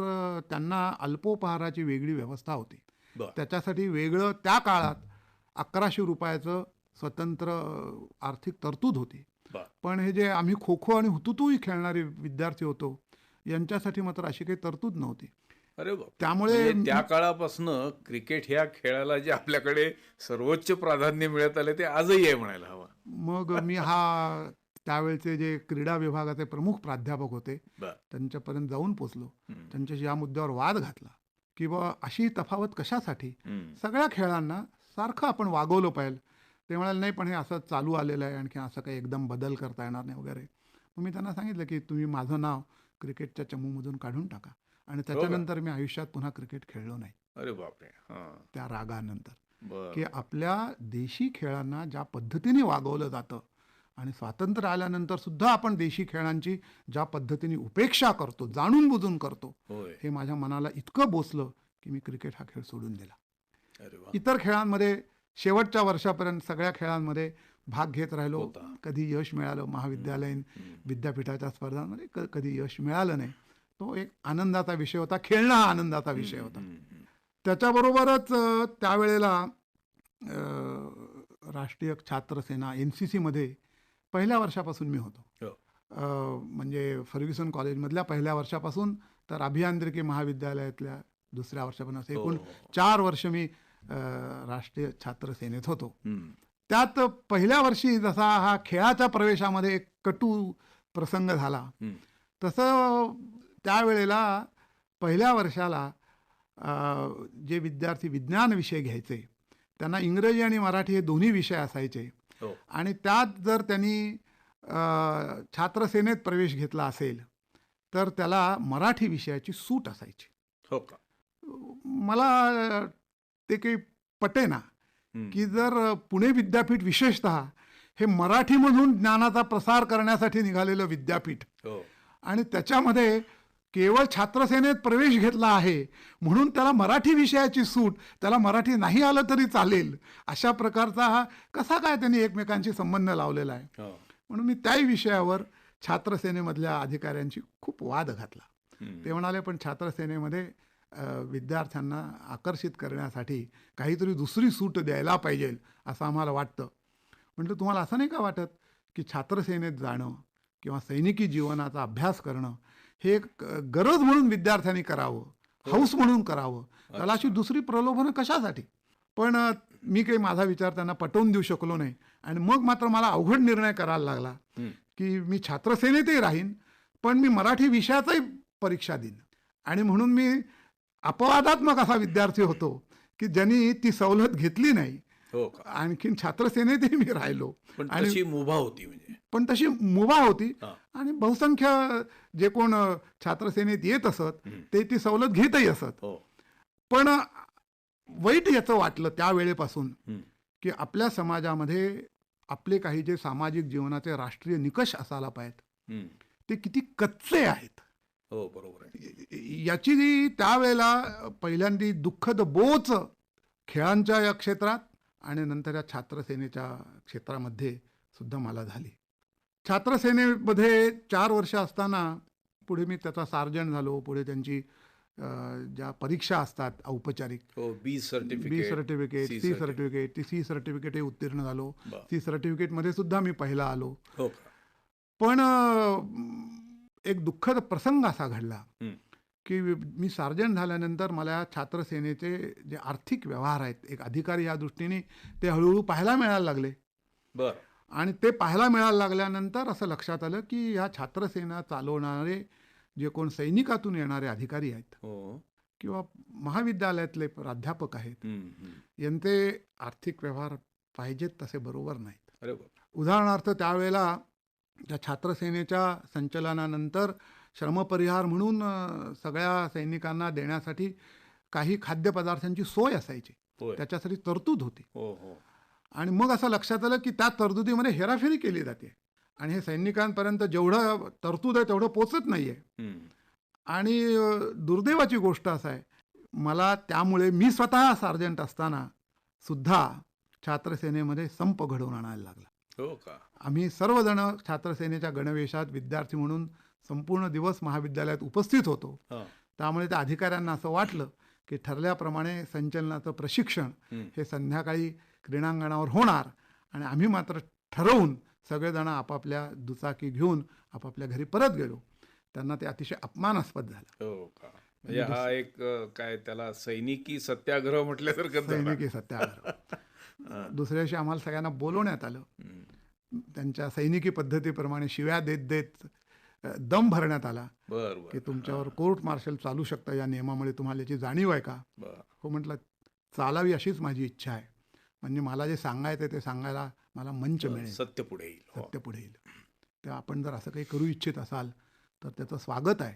त्यांना अल्पोपहाराची वेगळी व्यवस्था होती. बर. त्याच्यासाठी वेगळं त्या काळात 1100 रुपयाचं स्वतंत्र आर्थिक तरतूद होती. बर. पण हे जे आम्ही खो खो आणि हुतुतूही खेळणारे विद्यार्थी होतो यांच्यासाठी मात्र अशी काही तरतूद नव्हती. अरे बाप. त्यामुळे म्हणजे त्या काळापासून क्रिकेट ह्या खेळाला जे आपल्याकडे सर्वोच्च प्राधान्य मिळत आले ते आजही आहे म्हणायला हवं. मग मी त्यावेळचे जे क्रीडा विभागाचे प्रमुख प्राध्यापक होते बर. त्यांच्यापर्यंत जाऊन पोचलो. हम्म. त्यांच्याशी या मुद्द्यावर वाद घातला की बा अशी तफावत कशासाठी, हम्म. सगळ्या खेळांना सारखं आपण वागवलं पाहिजे. ते म्हणाले नाही पण हे असं चालू आलेलं आहे, आणखी असं काही एकदम बदल करता येणार नाही वगैरे. मग मी त्यांना सांगितलं की तुम्ही माझं नाव क्रिकेटच्या चमूमधून काढून टाका. आणि त्याच्यानंतर मी आयुष्यात पुन्हा क्रिकेट खेळलो नाही. अरे बापरे. हा. त्या रागानंतर बर. की आपल्या देशी खेळांना ज्या पद्धतीने वागवलं जातं आणि स्वातंत्र्य आल्यानंतर सुद्धा आपण देशी खेळांची ज्या पद्धतीने उपेक्षा करतो, जाणून बुजून करतो, होय. हे माझ्या मनाला इतकं बोचलं की मी क्रिकेट हा खेळ सोडून दिला. अरे वा. इतर खेळांमध्ये शेवटच्या वर्षापर्यंत सगळ्या खेळांमध्ये भाग घेत राहिलो. होता. कधी यश मिळालं, महाविद्यालयीन विद्यापीठाच्या स्पर्धांमध्ये कधी यश मिळालं नाही. तो एक आनंदाचा विषय होता. खेळणं हा आनंदाचा विषय होता. त्याच्याबरोबरच त्यावेळेला राष्ट्रीय छात्र सेना NCC मध्ये पहिल्या वर्षापासून मी होतो. हो. म्हणजे फर्ग्युसन कॉलेजमधल्या पहिल्या वर्षापासून तर अभियांत्रिकी महाविद्यालयातल्या दुसऱ्या वर्षापासून असं एकूण 4 वर्ष मी राष्ट्रीय छात्र सेनेत होतो. त्यात पहिल्या वर्षी जसा हा खेळाच्या प्रवेशामध्ये एक कटू प्रसंग झाला, तसं त्यावेळेला पहिल्या वर्षाला जे विद्यार्थी विज्ञान विषय घ्यायचे त्यांना इंग्रजी आणि मराठी हे दोन्ही विषय असायचे. आणि त्यात जर त्यांनी छात्रसेनेत प्रवेश घेतला असेल तर त्याला मराठी विषयाची सूट असायची. हो का? मला ते काही पटेना की जर पुणे विद्यापीठ विशेषतः हे मराठीमधून ज्ञानाचा प्रसार करण्यासाठी निघालेलं विद्यापीठ आणि त्याच्यामध्ये केवळ छात्रसेनेत प्रवेश घेतला आहे म्हणून त्याला मराठी विषयाची सूट, त्याला मराठी नाही आलं तरी चालेल, अशा प्रकारचा हा कसा काय त्यांनी एकमेकांशी संबंध लावलेला आहे. म्हणून मी त्याही विषयावर छात्रसेनेमधल्या अधिकाऱ्यांशी खूप वाद घातला. ते म्हणाले पण छात्रसेनेमध्ये विद्यार्थ्यांना आकर्षित करण्यासाठी काहीतरी दुसरी सूट द्यायला पाहिजे असं आम्हाला वाटतं. म्हटलं तुम्हाला असं नाही का वाटत की छात्रसेनेत जाणं किंवा सैनिकी जीवनाचा अभ्यास करणं हे एक गरज म्हणून विद्यार्थ्यांनी करावं, हौस म्हणून करावं, त्याला अशी दुसरी प्रलोभनं कशासाठी? पण मी काही माझा विचार त्यांना पटवून देऊ शकलो नाही. आणि मग मात्र मला अवघड निर्णय करायला लागला की मी छात्रसेनेतही राहीन पण मी मराठी विषयाचाही परीक्षा देईन. आणि म्हणून मी अपवादात्मक असा विद्यार्थी होतो की ज्यांनी ती सवलत घेतली नाही. आणखीन छात्रसेनेतही मी राहिलो. आणि तशी मुभा होती, म्हणजे पण तशी मुभा होती आणि बहुसंख्य जे कोण छात्रसेनेत येत असत ते ती सवलत घेतही असत. पण वाईट याचं वाटलं त्यावेळेपासून की आपल्या समाजामध्ये आपले काही जे सामाजिक जीवनाचे राष्ट्रीय निकष असायला पाहिजेत ते किती कच्चे आहेत. हो, बरोबर आहे. याची त्यावेळेला पहिल्यांदी दुःखद बोच खेळांच्या या क्षेत्रात आणि नंतर या छात्रसेनेच्या क्षेत्रामध्ये सुद्धा मला झाली. छात्रसेनेमध्ये 4 वर्ष असताना पुढे मी त्याचा सार्जंट झालो. पुढे त्यांची ज्या परीक्षा असतात औपचारिक, बी सर्टिफिकेट, सी सर्टिफिकेट, ती सी सर्टिफिकेटही उत्तीर्ण झालो. सी सर्टिफिकेटमध्ये सुद्धा मी पहिला आलो. पण एक दुःखद प्रसंग असा घडला की मी सार्जंट झाल्यानंतर मला छात्रसेनेचे जे आर्थिक व्यवहार आहेत एक अधिकारी या दृष्टीने ते हळूहळू पाहायला मिळायला लागले. आणि ते पाहायला मिळायला लागल्यानंतर असं लक्षात आलं की ह्या छात्रसेना चालवणारे जे कोण सैनिकातून येणारे अधिकारी आहेत किंवा महाविद्यालयातले प्राध्यापक आहेत यांचे आर्थिक व्यवहार पाहिजेत तसे बरोबर नाहीत. उदाहरणार्थ त्यावेळेला त्या छात्रसेनेच्या संचलनानंतर श्रमपरिहार म्हणून सगळ्या सैनिकांना देण्यासाठी काही खाद्यपदार्थांची सोय असायची, त्याच्यासाठी तरतूद होती. आणि मग असं लक्षात आलं की त्या तरतुदीमध्ये हेराफेरी केली जाते आणि हे सैनिकांपर्यंत जेवढं तरतूद आहे तेवढं पोचत नाही आहे. आणि दुर्दैवाची गोष्ट असं आहे, मला त्यामुळे मी स्वतः सार्जंट असताना सुद्धा छात्रसेनेमध्ये संप घडवून आणायला लागला. आम्ही सर्वजण छात्रसेनेच्या गणवेशात विद्यार्थी म्हणून संपूर्ण दिवस महाविद्यालयात उपस्थित होतो. त्यामुळे त्या अधिकाऱ्यांना असं वाटलं की ठरल्याप्रमाणे संचलनाचं प्रशिक्षण हे संध्याकाळी क्रीडांगणावर होणार आणि आम्ही मात्र ठरवून सगळेजण आपापल्या दुचाकी घेऊन आपापल्या घरी परत गेलो. त्यांना ते अतिशय अपमानास्पद झालं. म्हणजे हा एक काय त्याला सैनिकी सत्याग्रह म्हटल्यासारखं. सैनिकी सत्याग्रह. दुसऱ्या दिवशी आम्हाला सगळ्यांना बोलवण्यात आलं. त्यांच्या सैनिकी पद्धतीप्रमाणे शिव्या देत देत दम भरण्यात आला की तुमच्यावर कोर्ट मार्शल चालू शकतं या नियमामुळे, तुम्हाला याची जाणीव आहे का? हो म्हटलं, चालावी अशीच माझी इच्छा आहे. म्हणजे मला जे सांगायचं ते सांगायला मला मंच मिळेल, सत्य पुढे येईल. तर आपण जर असं काही करू इच्छित असाल तर त्याचं स्वागत आहे.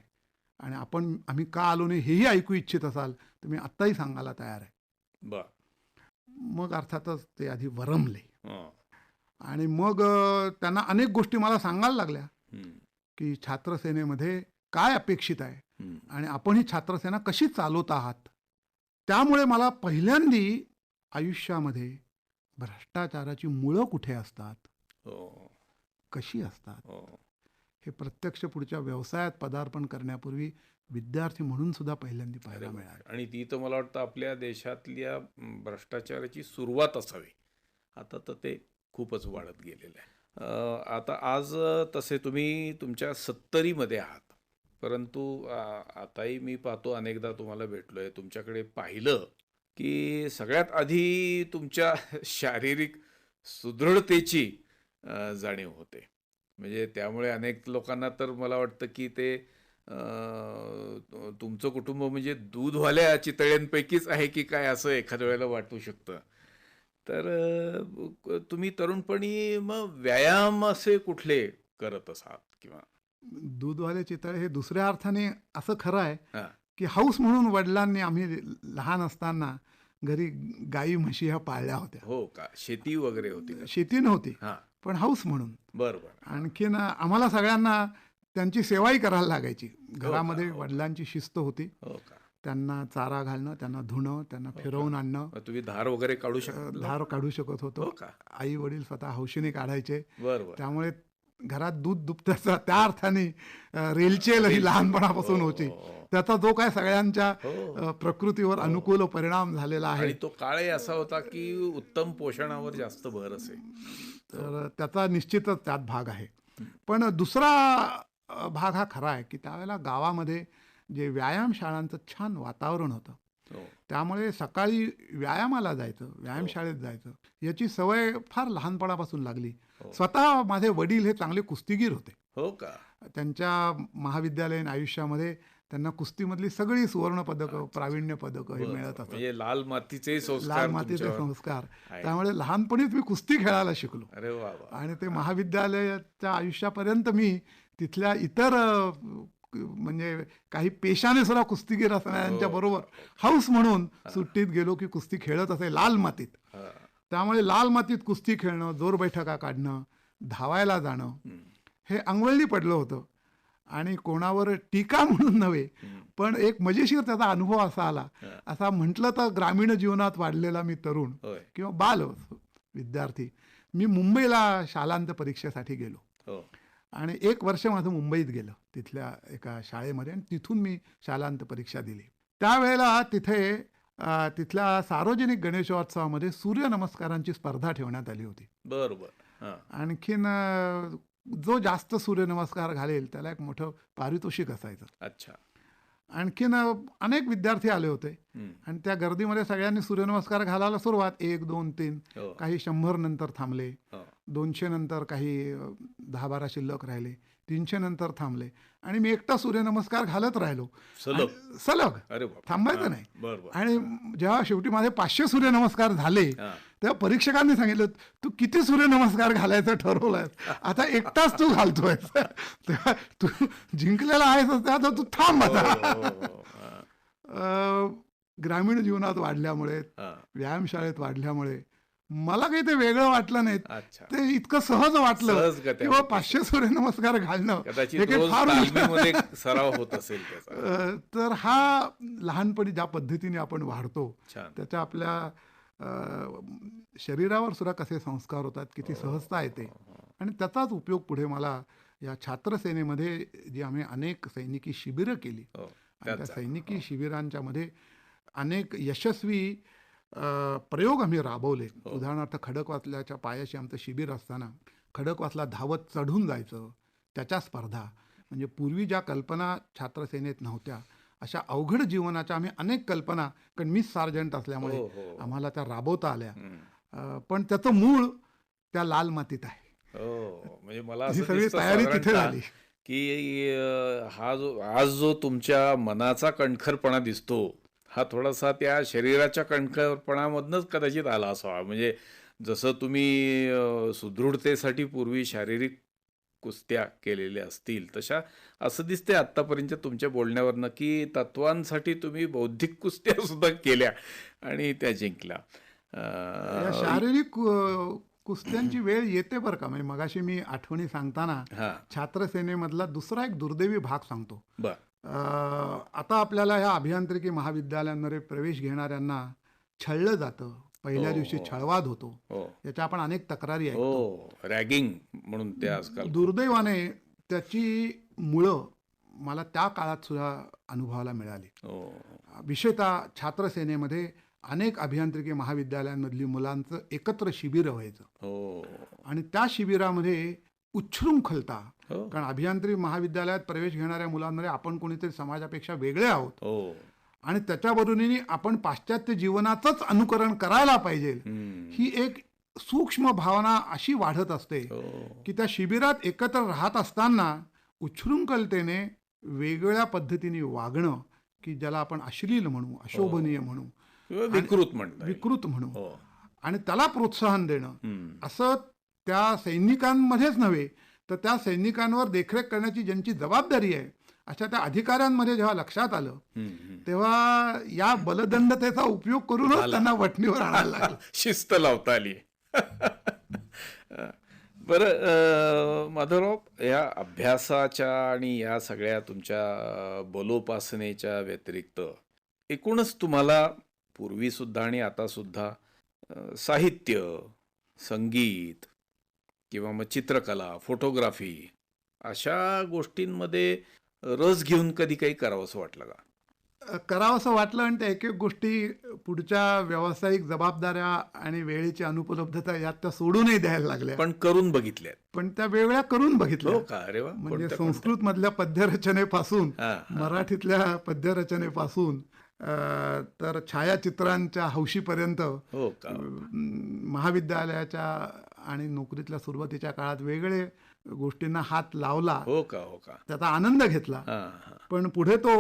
आणि आम्ही का आलो नाही हेही ऐकू इच्छित असाल तर मी आत्ताही सांगायला तयार आहे. मग अर्थातच ते आधी वरमले आणि मग त्यांना अनेक गोष्टी मला सांगायला लागल्या की छात्रसेनेमध्ये काय अपेक्षित आहे आणि आपण ही छात्रसेना कशी चालवत आहात. त्यामुळे मला पहिल्यांदी आयुष्यामध्ये भ्रष्टाचाराची मुळं कुठे असतात, कशी असतात हे प्रत्यक्ष पुढच्या व्यवसायात पदार्पण करण्यापूर्वी विद्यार्थी म्हणून सुद्धा पहिल्यांदा पाहायला मिळालं. आणि ती तर मला वाटतं आपल्या देशातल्या भ्रष्टाचाराची सुरुवात असावी. आता तर ते खूपच वाढत गेलेलं आहे. आता आज तसे तुम्ही तुमच्या 70मध्ये आहात, परंतु आताही मी पाहतो, अनेकदा तुम्हाला भेटलोय, तुमच्याकडे पाहिलं की सगळ्यात आधी तुमच्या शारीरिक सुदृढतेची जाणीव होते. म्हणजे त्यामुळे अनेक लोकांना तर मला वाटतं की ते तुमचं कुटुंब म्हणजे दूधवाल्या चितळ्यांपैकीच आहे की काय, असं एखाद्या वेळेला वाटू शकतं. तर तुम्ही तरुणपणी मग व्यायाम असे कुठले करत असाल किंवा? दूधवाले चितळे हे दुसऱ्या अर्थाने असं खरं आहे हां. की हौस म्हणून वडिलांनी आम्ही लहान असताना घरी गाई म्हशी ह्या पाळल्या होत्या. हो का? शेती वगैरे होती का? शेती नव्हती, हां. पण हौस म्हणून. बरं बरं. आणखीन आम्हाला सगळ्यांना त्यांची सेवाही करायला लागायची. घरामध्ये हो. वडिलांची शिस्त होती. हो का? त्यांना चारा घालणं, त्यांना धुणं, त्यांना फिरवून आणणं, मग तुम्ही धार वगैरे काढू शकता? धार काढू शकत हो होतो. का? आई वडील स्वतः हौशीने काढायचे. बरं बरं. त्यामुळे घरात दूध दुभत्याचा त्या अर्थाने रेलचेल ही लहानपणापासून होती. त्याचा जो काय सगळ्यांच्या हो. प्रकृतीवर अनुकूल परिणाम झालेला आहे, आणि तो काळही असा होता की उत्तम पोषणावर जास्त भर असे. तर त्याचा निश्चितच त्यात भाग आहे. पण दुसरा भाग हा खरा आहे की त्यावेळेला गावामध्ये जे व्यायामशाळांचं छान वातावरण होतं. हो. त्यामुळे सकाळी व्यायामाला जायचं, व्यायामशाळेत जायचं, याची सवय फार लहानपणापासून लागली. हो. स्वतः माझे वडील हे चांगले कुस्तीगीर होते. हो का? त्यांच्या महाविद्यालयीन आयुष्यामध्ये त्यांना कुस्तीमधली सगळी सुवर्ण पदकं, प्रावीण्य पदकं हे बरं, मिळत बरं. असत. म्हणजे लाल मातीचे संस्कार लाल मातीचे तुमच्यावर संस्कार. आहे. त्यामुळे लहानपणीच मी कुस्ती खेळायला शिकलो. अरे वा वा. आणि ते महाविद्यालयाच्या आयुष्यापर्यंत मी तिथल्या इतर म्हणजे काही पेशाने सुद्धा कुस्तीगीर असणाऱ्यांच्या बरोबर हौस म्हणून सुट्टीत गेलो की कुस्ती खेळत असे लाल मातीत. हां. त्यामुळे लाल मातीत कुस्ती खेळणं, जोर बैठका काढणं, धावायला जाणं हे अंगवळणी पडलं होतं. आणि कोणावर टीका म्हणून नव्हे, पण एक मजेशीर त्याचा अनुभव असा आला. असा म्हटलं तर ग्रामीण जीवनात वाढलेला मी तरुण होय. किंवा बाल विद्यार्थी, मी मुंबईला शालांत परीक्षेसाठी गेलो. हो. आणि 1 वर्ष माझं मुंबईत गेलं तिथल्या एका शाळेमध्ये, आणि तिथून मी शालांत परीक्षा दिली. त्यावेळेला तिथे तिथल्या सार्वजनिक गणेशोत्सवामध्ये सूर्यनमस्कारांची स्पर्धा ठेवण्यात आली होती. बरं बरं. हां. आणखीन जो जास्त सूर्यनमस्कार घालेल त्याला एक मोठं पारितोषिक असायचं. अच्छा. आणखीन अनेक विद्यार्थी आले होते. आणि त्या गर्दीमध्ये सगळ्यांनी सूर्यनमस्कार घालायला सुरुवात, 1, 2, 3, हो. काही 100 नंतर थांबले, हो. 200 नंतर काही 10-12 शिल्लक राहिले, 300 नंतर थांबले, आणि मी एकटा सूर्यनमस्कार घालत राहिलो सलग. सलग, अरे बाप. थांबायचं नाही. बरं बरं. आणि जेव्हा शेवटी माझे 500 सूर्यनमस्कार झाले, हां. तेव्हा परीक्षकांनी सांगितलं, तू किती सूर्यनमस्कार घालायचं ठरवलंय, आता एकटाच तू घालतोय, तेव्हा तू जिंकलेला आहेस, आता तू थांब आता. हो, हो, हो. ग्रामीण जीवनात वाढल्यामुळे, हां. व्यायामशाळेत वाढल्यामुळे मला काही ते वेगळं वाटलं नाही. अच्छा. ते इतकं सहज वाटलं सहजगत्या किंवा होतं. 500 सूर्यनमस्कार घालणं हे कदाचित काही रोज फार तालमीमध्ये सराव होत असेल त्याचा. तर हा लहानपणी ज्या पद्धतीने आपण वाढतो छान. त्याच्या आपल्या शरीरावर सुद्धा कसे संस्कार होतात, किती सहजता येते. आणि त्याचाच उपयोग पुढे मला या छात्रसेनेमध्ये जी आम्ही अनेक सैनिकी शिबिरं केली, हो. आणि त्या त्याचा. सैनिकी शिबिरांच्या मध्ये अनेक यशस्वी प्रयोग आम्ही राबवले. उदाहरणार्थ खडकवासल्याच्या पायाशी आमचं शिबिर असताना खडकवासला धावत चढून जायचं, त्याच्या स्पर्धा. म्हणजे पूर्वी ज्या कल्पना छात्रसेनेत नव्हत्या अशा अवघड जीवनाच्या आम्ही अनेक कल्पना, कारण मीच सार्जंट असल्यामुळे हो, हो. आम्हाला त्या राबवता आल्या. हं. पण त्याचं मूळ त्या लाल मातीत आहे. हो. म्हणजे मला ही असं सगळी दिसतं तयारी तिथे साधारणतः झाली. की हा जो आज जो तुमच्या मनाचा कणखरपणा दिसतो, हा थोडासा त्या शरीराच्या कणखरपणामधनंच कदाचित आला असावा. म्हणजे जसं तुम्ही सुदृढतेसाठी पूर्वी शारीरिक कुस्त्या केलेल्या असतील, तशा असं दिसते आत्तापर्यंत तुमच्या बोलण्यावरनं की तत्वांसाठी तुम्ही बौद्धिक कुस्त्या सुद्धा केल्या आणि त्या जिंकल्या. या शारीरिक कुस्त्यांची वेळ येते बरं का. म्हणजे मगाशी मी आठवणी सांगताना हां. छात्रसेनेमधला दुसरा एक दुर्दैवी भाग सांगतो. बर. आता आपल्याला ह्या अभियांत्रिकी महाविद्यालयांमध्ये प्रवेश घेणाऱ्यांना छळलं जातं. पहिल्या हो, दिवशी हो. छळवाद होतो. हो. याच्या आपण अनेक तक्रारी ऐकतो. हो. रॅगिंग म्हणून ते आजकाल. दुर्दैवाने त्याची मुळं मला त्या काळात सुद्धा अनुभवायला मिळाली. हो विशेषतः छात्रसेनेमध्ये अनेक अभियांत्रिकी महाविद्यालयांमधली मुलांचं एकत्र शिबिर व्हायचं हो आणि त्या शिबिरामध्ये उच्छृंखलता, हो कारण अभियांत्रिकी महाविद्यालयात प्रवेश घेणाऱ्या मुलांमध्ये आपण कोणीतरी समाजापेक्षा वेगळे आहोत हो आणि त्याच्यावरूनही आपण पाश्चात्य जीवनाचंच अनुकरण करायला पाहिजे, ही एक सूक्ष्म भावना अशी वाढत असते हो की त्या शिबिरात एकत्र राहत असताना उच्छृंखलतेने वेगळ्या पद्धतीने वागणं, की ज्याला आपण अश्लील म्हणू, अशोभनीय म्हणू, किंवा विकृत म्हणतात. विकृत म्हणू, हो आणि त्याला प्रोत्साहन देणं, हम्म. असं त्या सैनिकांमध्येच नव्हे तर त्या सैनिकांवर देखरेख करण्याची ज्यांची जबाबदारी आहे अशा त्या अधिकाऱ्यांमध्ये जेव्हा लक्षात आलं तेव्हा या बलदंडतेचा उपयोग करूनच त्यांना वठणीवर आणायला लागलं. शिस्त लावता आली. बरं माधवराव, या अभ्यासाच्या आणि या सगळ्या तुमच्या बलोपासनेच्या व्यतिरिक्त एकूणच तुम्हाला पूर्वी सुद्धा आणि आता सुद्धा साहित्य, संगीत किंवा मग चित्रकला, फोटोग्राफी अशा गोष्टींमध्ये रस घेऊन कधी काही करावंसं वाटलं का? करावंसं वाटलं आणि त्या एक एक गोष्टी पुढच्या व्यावसायिक जबाबदाऱ्या आणि वेळेची अनुपलब्धता यात त्या सोडूनही द्यायला लागल्या, पण करून बघितल्यात? पण त्या वेगळ्या करून बघितल्या. हो का? अरे वा. म्हणजे कोणत्या- संस्कृत मधल्या पद्यरचनेपासून, हा, मराठीतल्या पद्यरचनेपासून तर छायाचित्रांच्या हौशीपर्यंत, हो का? महाविद्यालयाच्या आणि नोकरीतल्या सुरुवातीच्या काळात वेगळे गोष्टींना हात लावला, हो का? हो का? त्याचा आनंद घेतला, हा, हा. पण पुढे तो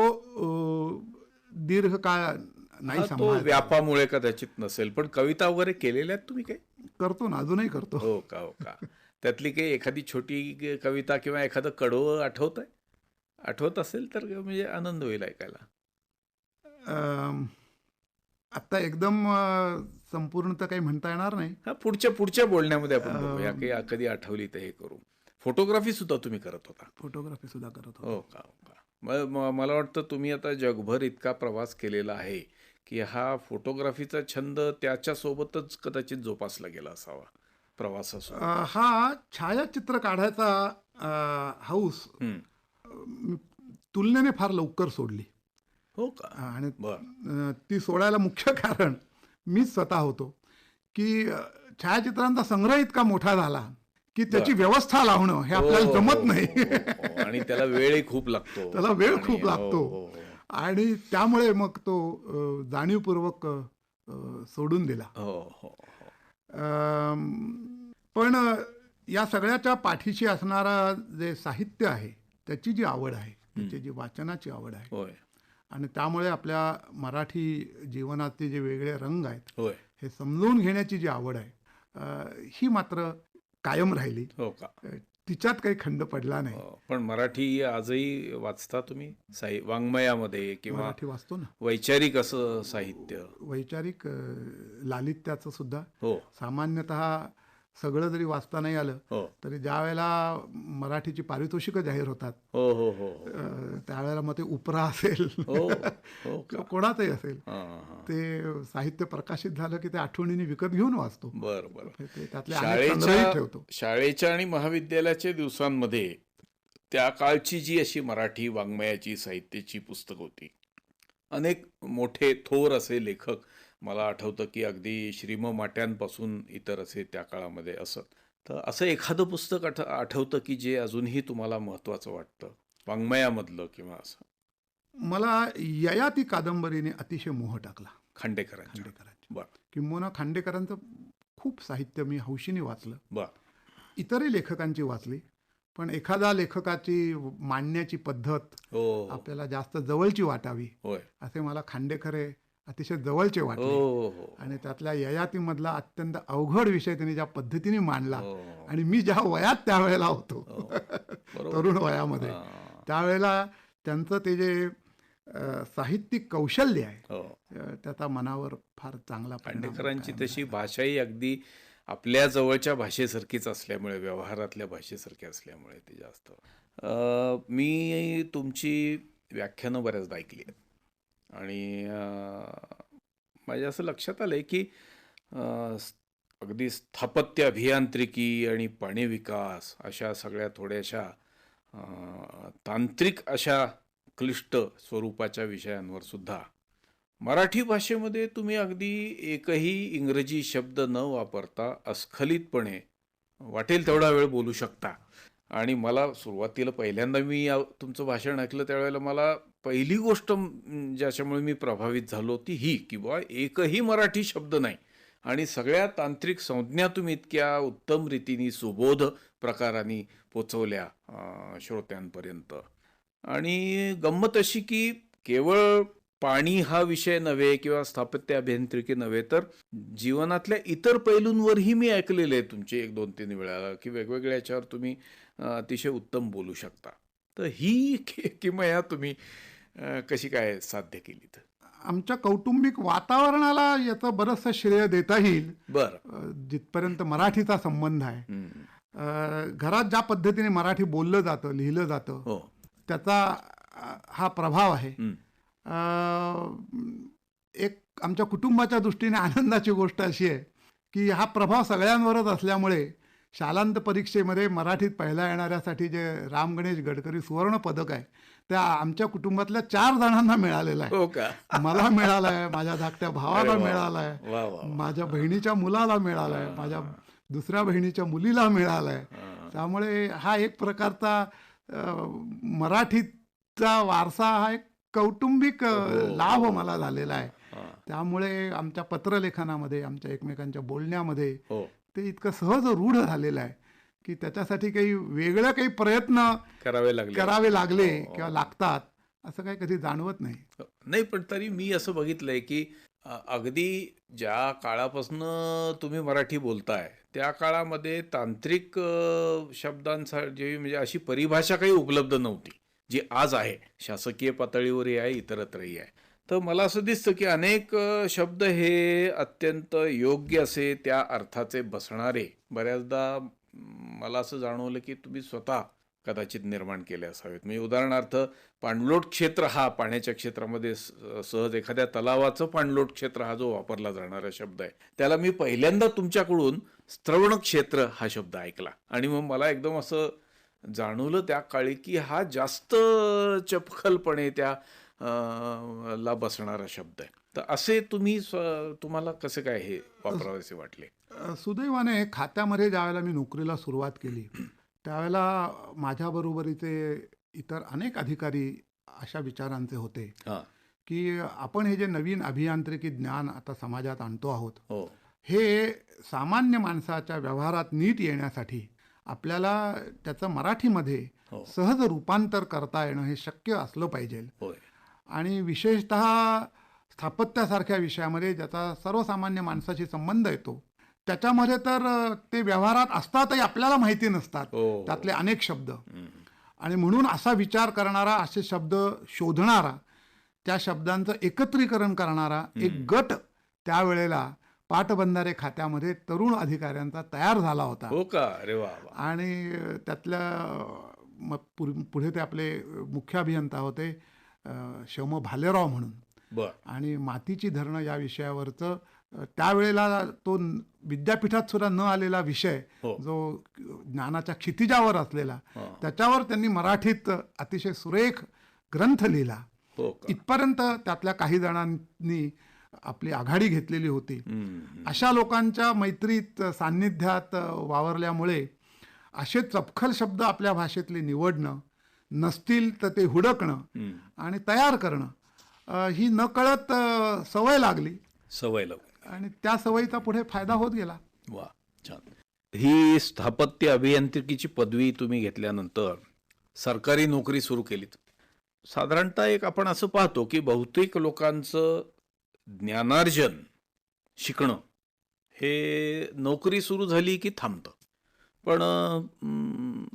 दीर्घकाळ नाही हा, तो सांभाळता. व्यापामुळे कदाचित नसेल, पण कविता वगैरे केलेल्या आहेत तुम्ही काही? करतो ना, अजूनही करतो. हो का? हो का? त्यातली काही एखादी छोटी कविता किंवा एखादं कडवं आठवत असेल तर म्हणजे आनंद होईल ऐकायला. आता एकदम संपूर्ण तर काही म्हणता येणार नाही. हा, पुढच्या बोलण्यामध्ये आपण बघूया काही कधी आठवली तर हे करू. फोटोग्राफी सुद्धा तुम्ही करत होता? फोटोग्राफी सुद्धा करत होतो. हो का? हो का? मला वाटतं तुम्ही आता जगभर इतका प्रवास केलेला आहे की हा फोटोग्राफीचा छंद त्याच्यासोबतच कदाचित जोपासला गेला असावा प्रवासासोबत. हा छायाचित्र काढायचा हौस मी तुलनेने फार लवकर सोडली. हो का? आणि बर. ती सोडायला मुख्य कारण मीच स्वतः होतो, की छायाचित्रांचा संग्रह इतका मोठा झाला की त्याची व्यवस्था लावणं हे आपल्याला जमत नाही. आणि त्याला वेळही खूप लागतो. त्याला वेळ आणि- खूप लागतो. हो, हो, हो. आणि त्यामुळे मग तो जाणीवपूर्वक सोडून दिला. हो, हो, हो. पण या सगळ्याच्या पाठीशी असणारा जे साहित्य आहे, त्याची जी आवड आहे, त्याची जी वाचनाची आवड आहे, होय, आणि त्यामुळे आपल्या मराठी जीवनाचे जे वेगळे रंग आहेत होय. हे समजून घेण्याची जी आवड आहे, ही मात्र कायम राहिली. हो का? तिच्यात काही खंड पडला नाही. हो. पण मराठी आजही वाचता तुम्ही वाङ्मयामध्ये किंवा मराठी वाचतो ना. वैचारिक असं साहित्य? वैचारिक लालित्याचं सुद्धा. हो, सामान्यतः सगळं जरी वाचता नाही आलं हो, तरी ज्या वेळेला मराठीची पारितोषिकं जाहीर होतात हो, हो, हो, त्यावेळेला मग ते उपरा असेल हो, हो का? किंवा कोणाचंही असेल, हा, हा. ते साहित्य प्रकाशित झालं की ते आठवणीने विकत घेऊन वाचतो. बर बर. ते त्यातले अनेक संग्रहही ठेवतो. शाळेच्या आणि महाविद्यालयाच्या दिवसांमध्ये त्या काळची जी अशी मराठी वाङ्मयाची साहित्याची पुस्तक होती, अनेक मोठे थोर असे लेखक, मला आठवतं की अगदी श्रीम माट्यांपासून इतर असे त्या काळामध्ये असत. तर असं एखादं पुस्तक आठवतं की जे अजूनही तुम्हाला महत्वाचं वाटतं वाङ्मयामधलं किंवा असं? मला ययाती कादंबरीने अतिशय मोह टाकला, खांडेकरांच्या? खांडेकरांच्या. बर किंबहुना खांडेकरांचं खूप साहित्य मी हौशीने वाचलं, बर. इतरही लेखकांची वाचली, पण एखाद्या लेखकाची मांडण्याची पद्धत हो, आपल्याला जास्त जवळची वाटावी होय. असे मला खांडेकर हे अतिशय जवळचे हो, वाटले. हो, हो. आणि त्यातल्या ययातीमधला अत्यंत अवघड विषय त्यांनी ज्या पद्धतीने मांडला, हो, आणि मी ज्या वयात त्यावेळेला होतो, हो. बरोबर. तरुण वयामध्ये, हा. त्यावेळेला त्यांचं ते जे साहित्यिक कौशल्य आहे, हो. त्याचा मनावर फार चांगला परिणाम खांडेकरांची कायम तशी झाला. भाषाही अगदी आपल्या जवळच्या भाषेसारखीच असल्यामुळे, व्यवहारातल्या भाषेसारखी असल्यामुळे ती जास्त. मी तुमची व्याख्यानं बऱ्याचदा ऐकली आहेत आणि माझ्या असं लक्षात आलंय की अगदी स्थापत्य अभियांत्रिकी आणि पाणी विकास अशा सगळ्या थोड्याशा तांत्रिक अशा क्लिष्ट स्वरूपाच्या विषयांवर सुद्धा मराठी भाषेमध्ये तुम्ही अगदी एकही इंग्रजी शब्द न वापरता अस्खलितपणे वाटेल तेवढा वेळ बोलू शकता. आणि मला सुरुवातीला पहिल्यांदा मी तुमचं भाषण ऐकलं त्यावेळेला मला पहिली गोष्ट ज्याच्यामुळे मी प्रभावित झालो ती ही की बुवा एकही मराठी शब्द नाही आणि सगळ्या तांत्रिक संज्ञा तुम्ही इतक्या उत्तम रीतीने सुबोध प्रकाराने पोचवल्या श्रोत्यांपर्यंत. आणि गंमत अशी की केवळ पाणी हा विषय नव्हे किंवा स्थापत्य अभियांत्रिकी नव्हे तर जीवनातल्या इतर पैलूंवरही मी ऐकलेले आहे तुमचे 1-2-3 वेळा की वेगवेगळ्या याच्यावर तुम्ही अतिशय उत्तम बोलू शकता. तर ही किमया तुम्ही कशी काय साध्य केलीत? आमच्या कौटुंबिक वातावरणाला याचं बरंचसं श्रेय देता येईल. बरं. जिथपर्यंत मराठीचा संबंध आहे, घरात ज्या पद्धतीने मराठी बोललं जातं, लिहिलं जातं, हो. त्याचा हा प्रभाव आहे. एक आमच्या कुटुंबाच्या दृष्टीने आनंदाची गोष्ट अशी आहे की हा प्रभाव सगळ्यांवरच असल्यामुळे शालांत परीक्षेमध्ये मराठीत पहिला येणाऱ्यासाठी जे राम गणेश गडकरी सुवर्ण पदक आहे त्या आमच्या कुटुंबातल्या 4 जणांना मिळालेलं आहे. हो का? मला मिळालं आहे, माझ्या धाकट्या भावाला अरे वा. मिळालं आहे, वा वा. माझ्या बहिणीच्या मुलाला मिळालं आहे, माझ्या दुसऱ्या बहिणीच्या मुलीला मिळालं आहे. त्यामुळे हा एक प्रकारचा मराठीचा वारसा हा एक कौटुंबिक लाभ मला झालेला आहे. त्यामुळे आमच्या पत्रलेखनामध्ये, आमच्या एकमेकांच्या बोलण्यामध्ये हो. ते इतकं सहज रूढ झालेलं आहे की त्याच्यासाठी काही वेगळं काही प्रयत्न करावे लागले किंवा लागतात असं काही कधी जाणवत नाही. नाही, पण तरी मी असं बघितलंय की अगदी ज्या काळापासून तुम्ही मराठी बोलताय त्या काळामध्ये तांत्रिक शब्दांसाठी म्हणजे अशी परिभाषा काही उपलब्ध नव्हती जी आज आहे. शासकीय पातळीवरही आहे, इतरत्रही आहे. तर मला असं दिसतं की अनेक शब्द हे अत्यंत योग्य असे त्या अर्थाचे बसणारे बऱ्याचदा मला असं जाणवलं की तुम्ही स्वतः कदाचित निर्माण केले असावेत. म्हणजे उदाहरणार्थ पाणलोट क्षेत्र हा पाण्याच्या क्षेत्रामध्ये सहज एखाद्या तलावाचं पाणलोट क्षेत्र हा जो वापरला जाणारा शब्द आहे त्याला मी पहिल्यांदा तुमच्याकडून स्त्रवण क्षेत्र हा शब्द ऐकला आणि मग मला एकदम असं जाणवलं त्या काळी की हा जास्त चपखलपणे त्या ला बसणारा शब्द आहे. तर असे तुम्हाला कसे काय हे वापरावेसे वाटले? सुदैवाने खात्यामध्ये ज्यावेळेला मी नोकरीला सुरुवात केली त्यावेळेला माझ्याबरोबरीचे इतर अनेक अधिकारी अशा विचारांचे होते की आपण हे जे नवीन अभियांत्रिकी ज्ञान आता समाजात आणतो आहोत हे सामान्य माणसाच्या व्यवहारात नीट येण्यासाठी आपल्याला त्याचं मराठीमध्ये सहज रूपांतर करता येणं हे शक्य असलं पाहिजे. आणि विशेषतः स्थापत्यासारख्या विषयामध्ये ज्याचा सर्वसामान्य माणसाशी संबंध येतो त्याच्यामध्ये तर ते व्यवहारात असतातही आपल्याला माहिती नसतात त्यातले अनेक शब्द. आणि म्हणून असा विचार करणारा, असे शब्द शोधणारा, त्या शब्दांचं एकत्रीकरण करणारा एक गट त्यावेळेला पाटबंधारे खात्यामध्ये तरुण अधिकाऱ्यांचा तयार झाला होता. हो का? अरे वा. आणि त्यातल्या पुढे ते आपले मुख्य अभियंता होते शौम भालेराव म्हणून. आणि मातीची धरणं या विषयावरचं त्यावेळेला तो विद्यापीठात सुद्धा न आलेला विषय जो ज्ञानाच्या क्षितिजावर असलेला त्याच्यावर त्यांनी मराठीत अतिशय सुरेख ग्रंथ लिहिला. इथपर्यंत त्यातल्या काही जणांनी आपली आघाडी घेतलेली होती. अशा लोकांच्या मैत्रीत सान्निध्यात वावरल्यामुळे असे चपखल शब्द आपल्या भाषेतले निवडणं, नसतील तर ते हुडकणं आणि तयार करणं ही नकळत सवय लागली आणि त्या सवयीचा पुढे फायदा होत गेला. वा, छान. ही स्थापत्य अभियांत्रिकीची पदवी तुम्ही घेतल्यानंतर सरकारी नोकरी सुरू केलीत. साधारणतः एक आपण असं पाहतो की बहुतेक लोकांचं ज्ञानार्जन शिकणं हे नोकरी सुरू झाली की थांबतं. पण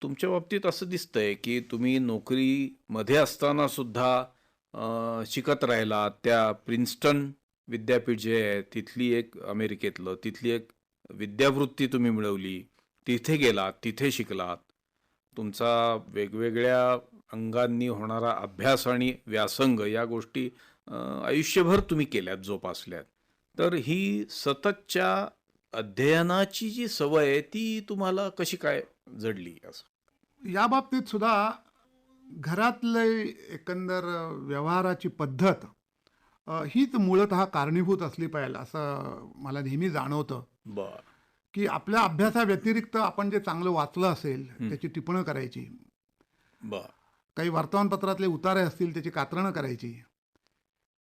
तुमच्या बाबतीत असं दिसतंय की तुम्ही नोकरीमध्ये असताना सुद्धा शिकत राहिला. त्या प्रिन्स्टन विद्यापीठ जे आहे तिथली एक अमेरिकेतलं तिथली एक विद्यावृत्ती तुम्ही मिळवली, तिथे गेलात, तिथे शिकलात. तुमचा वेगवेगळ्या अंगांनी होणारा अभ्यास आणि व्यासंग या गोष्टी आयुष्यभर तुम्ही केल्यात, जोपासल्यात. तर ही सततच्या अध्ययनाची जी सवय आहे ती तुम्हाला कशी काय जडली? असं या बाबतीत सुद्धा घरातले एकंदर व्यवहाराची पद्धत हीच मूळतः कारणीभूत असली पाहिजे असं मला नेहमी जाणवतं. बर. की आपल्या अभ्यासाव्यतिरिक्त आपण जे चांगलं वाचलं असेल त्याची टिपणं करायची, बर. काही वर्तमानपत्रातले उतारे असतील त्याची कात्रणं करायची,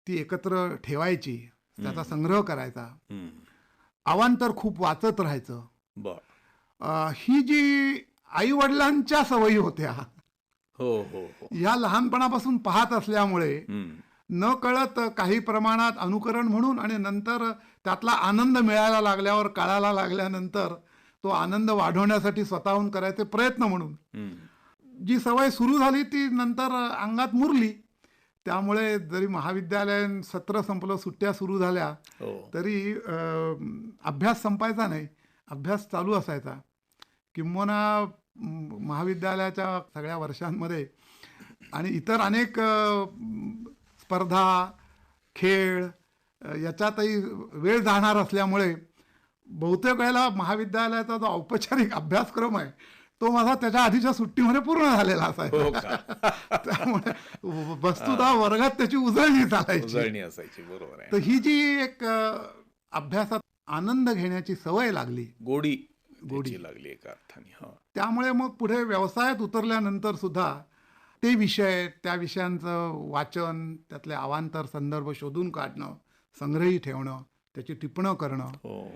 ती एकत्र ठेवायची, त्याचा संग्रह करायचा, हम्म. अवांतर खूप वाचत राहायचं. बर. ही जी आईवडिलांच्या सवयी होत्या हो हो हो. ह्या लहानपणापासून पाहत असल्यामुळे हम्म. न कळत काही प्रमाणात अनुकरण म्हणून आणि नंतर त्यातला आनंद मिळायला लागल्यावर, कळायला लागल्यानंतर तो आनंद वाढवण्यासाठी स्वतःहून करायचे प्रयत्न म्हणून हम्म. जी सवय सुरू झाली ती नंतर अंगात मुरली. त्यामुळे जरी महाविद्यालयीन सत्र संपलं, सुट्ट्या सुरू झाल्या, हो. तरी अभ्यास संपायचा नाही, अभ्यास चालू असायचा. किंबहुना महाविद्यालयाच्या सगळ्या वर्षांमध्ये आणि इतर अनेक स्पर्धा, खेळ याच्यातही वेळ जाणार असल्यामुळे बहुतेक वेळेला महाविद्यालयाचा जो औपचारिक अभ्यासक्रम आहे तो माझा त्याच्या आधीच्या सुट्टीमध्ये पूर्ण झालेला हो असायचा. का? त्यामुळे वस्तुतः वर्गात त्याची उजळणी चालायची. उजळणी असायची. बरोबर तर आहे. ही जी एक अभ्यासात आनंद घेण्याची सवय लागली, गोडी गोडी. त्याची लागली एका अर्थाने. हा. त्यामुळे मग पुढे व्यवसायात उतरल्यानंतर सुद्धा ते विषय, त्या विषयांचं वाचन, त्यातले अवांतर संदर्भ शोधून काढणं, संग्रही ठेवणं, त्याची टिपणं करणं, हो.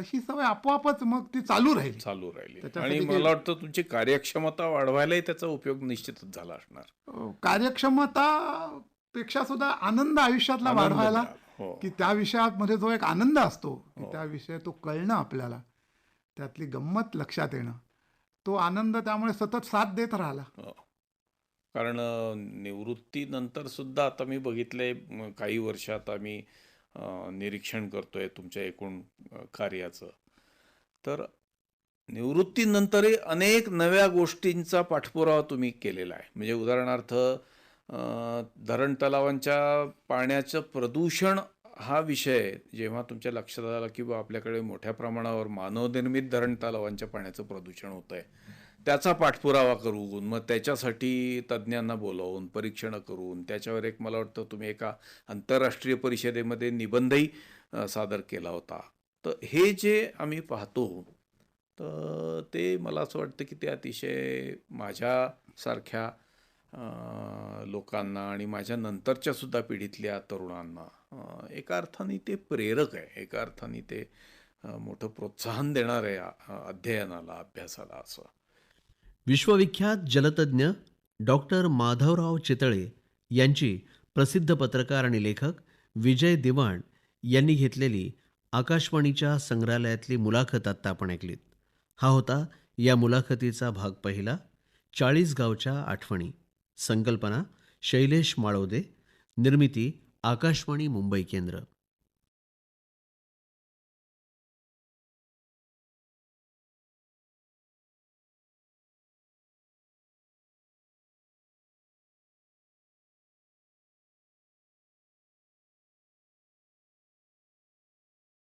ही सवय आपोआपच मग ती चालू राहिली. चालू राहिली. त्याच्यासाठी आणि काही- मला वाटतं तुमची कार्यक्षमता वाढवायलाही त्याचा उपयोग निश्चितच झाला असणार. कार्यक्षमता पेक्षा सुद्धा आनंद आयुष्यातला आनंद वाढवायला, मिळाला. हो. की त्या विषयामध्ये जो एक आनंद असतो, की हो. त्या विषय तो कळणं, आपल्याला त्यातली गंमत लक्षात येणं, तो आनंद त्यामुळे सतत साथ देत राहिला. हो. कारण निवृत्तीनंतर सुद्धा आता मी बघितलंय, काही वर्षात आम्ही निरीक्षण करतोय तुमच्या एकूण कार्याचं, तर निवृत्तीनंतरही अनेक नव्या गोष्टींचा पाठपुरावा तुम्ही केलेला आहे. म्हणजे उदाहरणार्थ धरण तलावांच्या पाण्याचं प्रदूषण हा विषय जेव्हा तुमच्या लक्षात आला की बा आपल्याकडे मोठ्या प्रमाणावर मानवनिर्मित धरण तलावांच्या पाण्याचं प्रदूषण होत आहे, त्याचा पाठपुरावा करून मग त्याच्यासाठी तज्ज्ञांना बोलावून परीक्षणं करून त्याच्यावर एक, मला वाटतं तुम्ही एका आंतरराष्ट्रीय परिषदेमध्ये निबंधही सादर केला होता. तर हे जे आम्ही पाहतो तर ते मला असं वाटतं की ते अतिशय माझ्यासारख्या लोकांना आणि माझ्या नंतरच्या सुद्धा पिढीतल्या तरुणांना एका अर्थाने ते प्रेरक आहे, एका अर्थाने ते मोठं प्रोत्साहन देणार आहे अध्ययनाला, अभ्यासाला. असं विश्वविख्यात जलतज्ञ डॉक्टर माधवराव चितळे यांची प्रसिद्ध पत्रकार आणि लेखक विजय दिवाण यांनी घेतलेली आकाशवाणीच्या संग्रहालयातली मुलाखत आत्ता आपण ऐकलीत. हा होता या मुलाखतीचा भाग पहिला. 40 गावच्या आठवणी. संकल्पना शैलेश माळोदे. निर्मिती आकाशवाणी मुंबई केंद्र.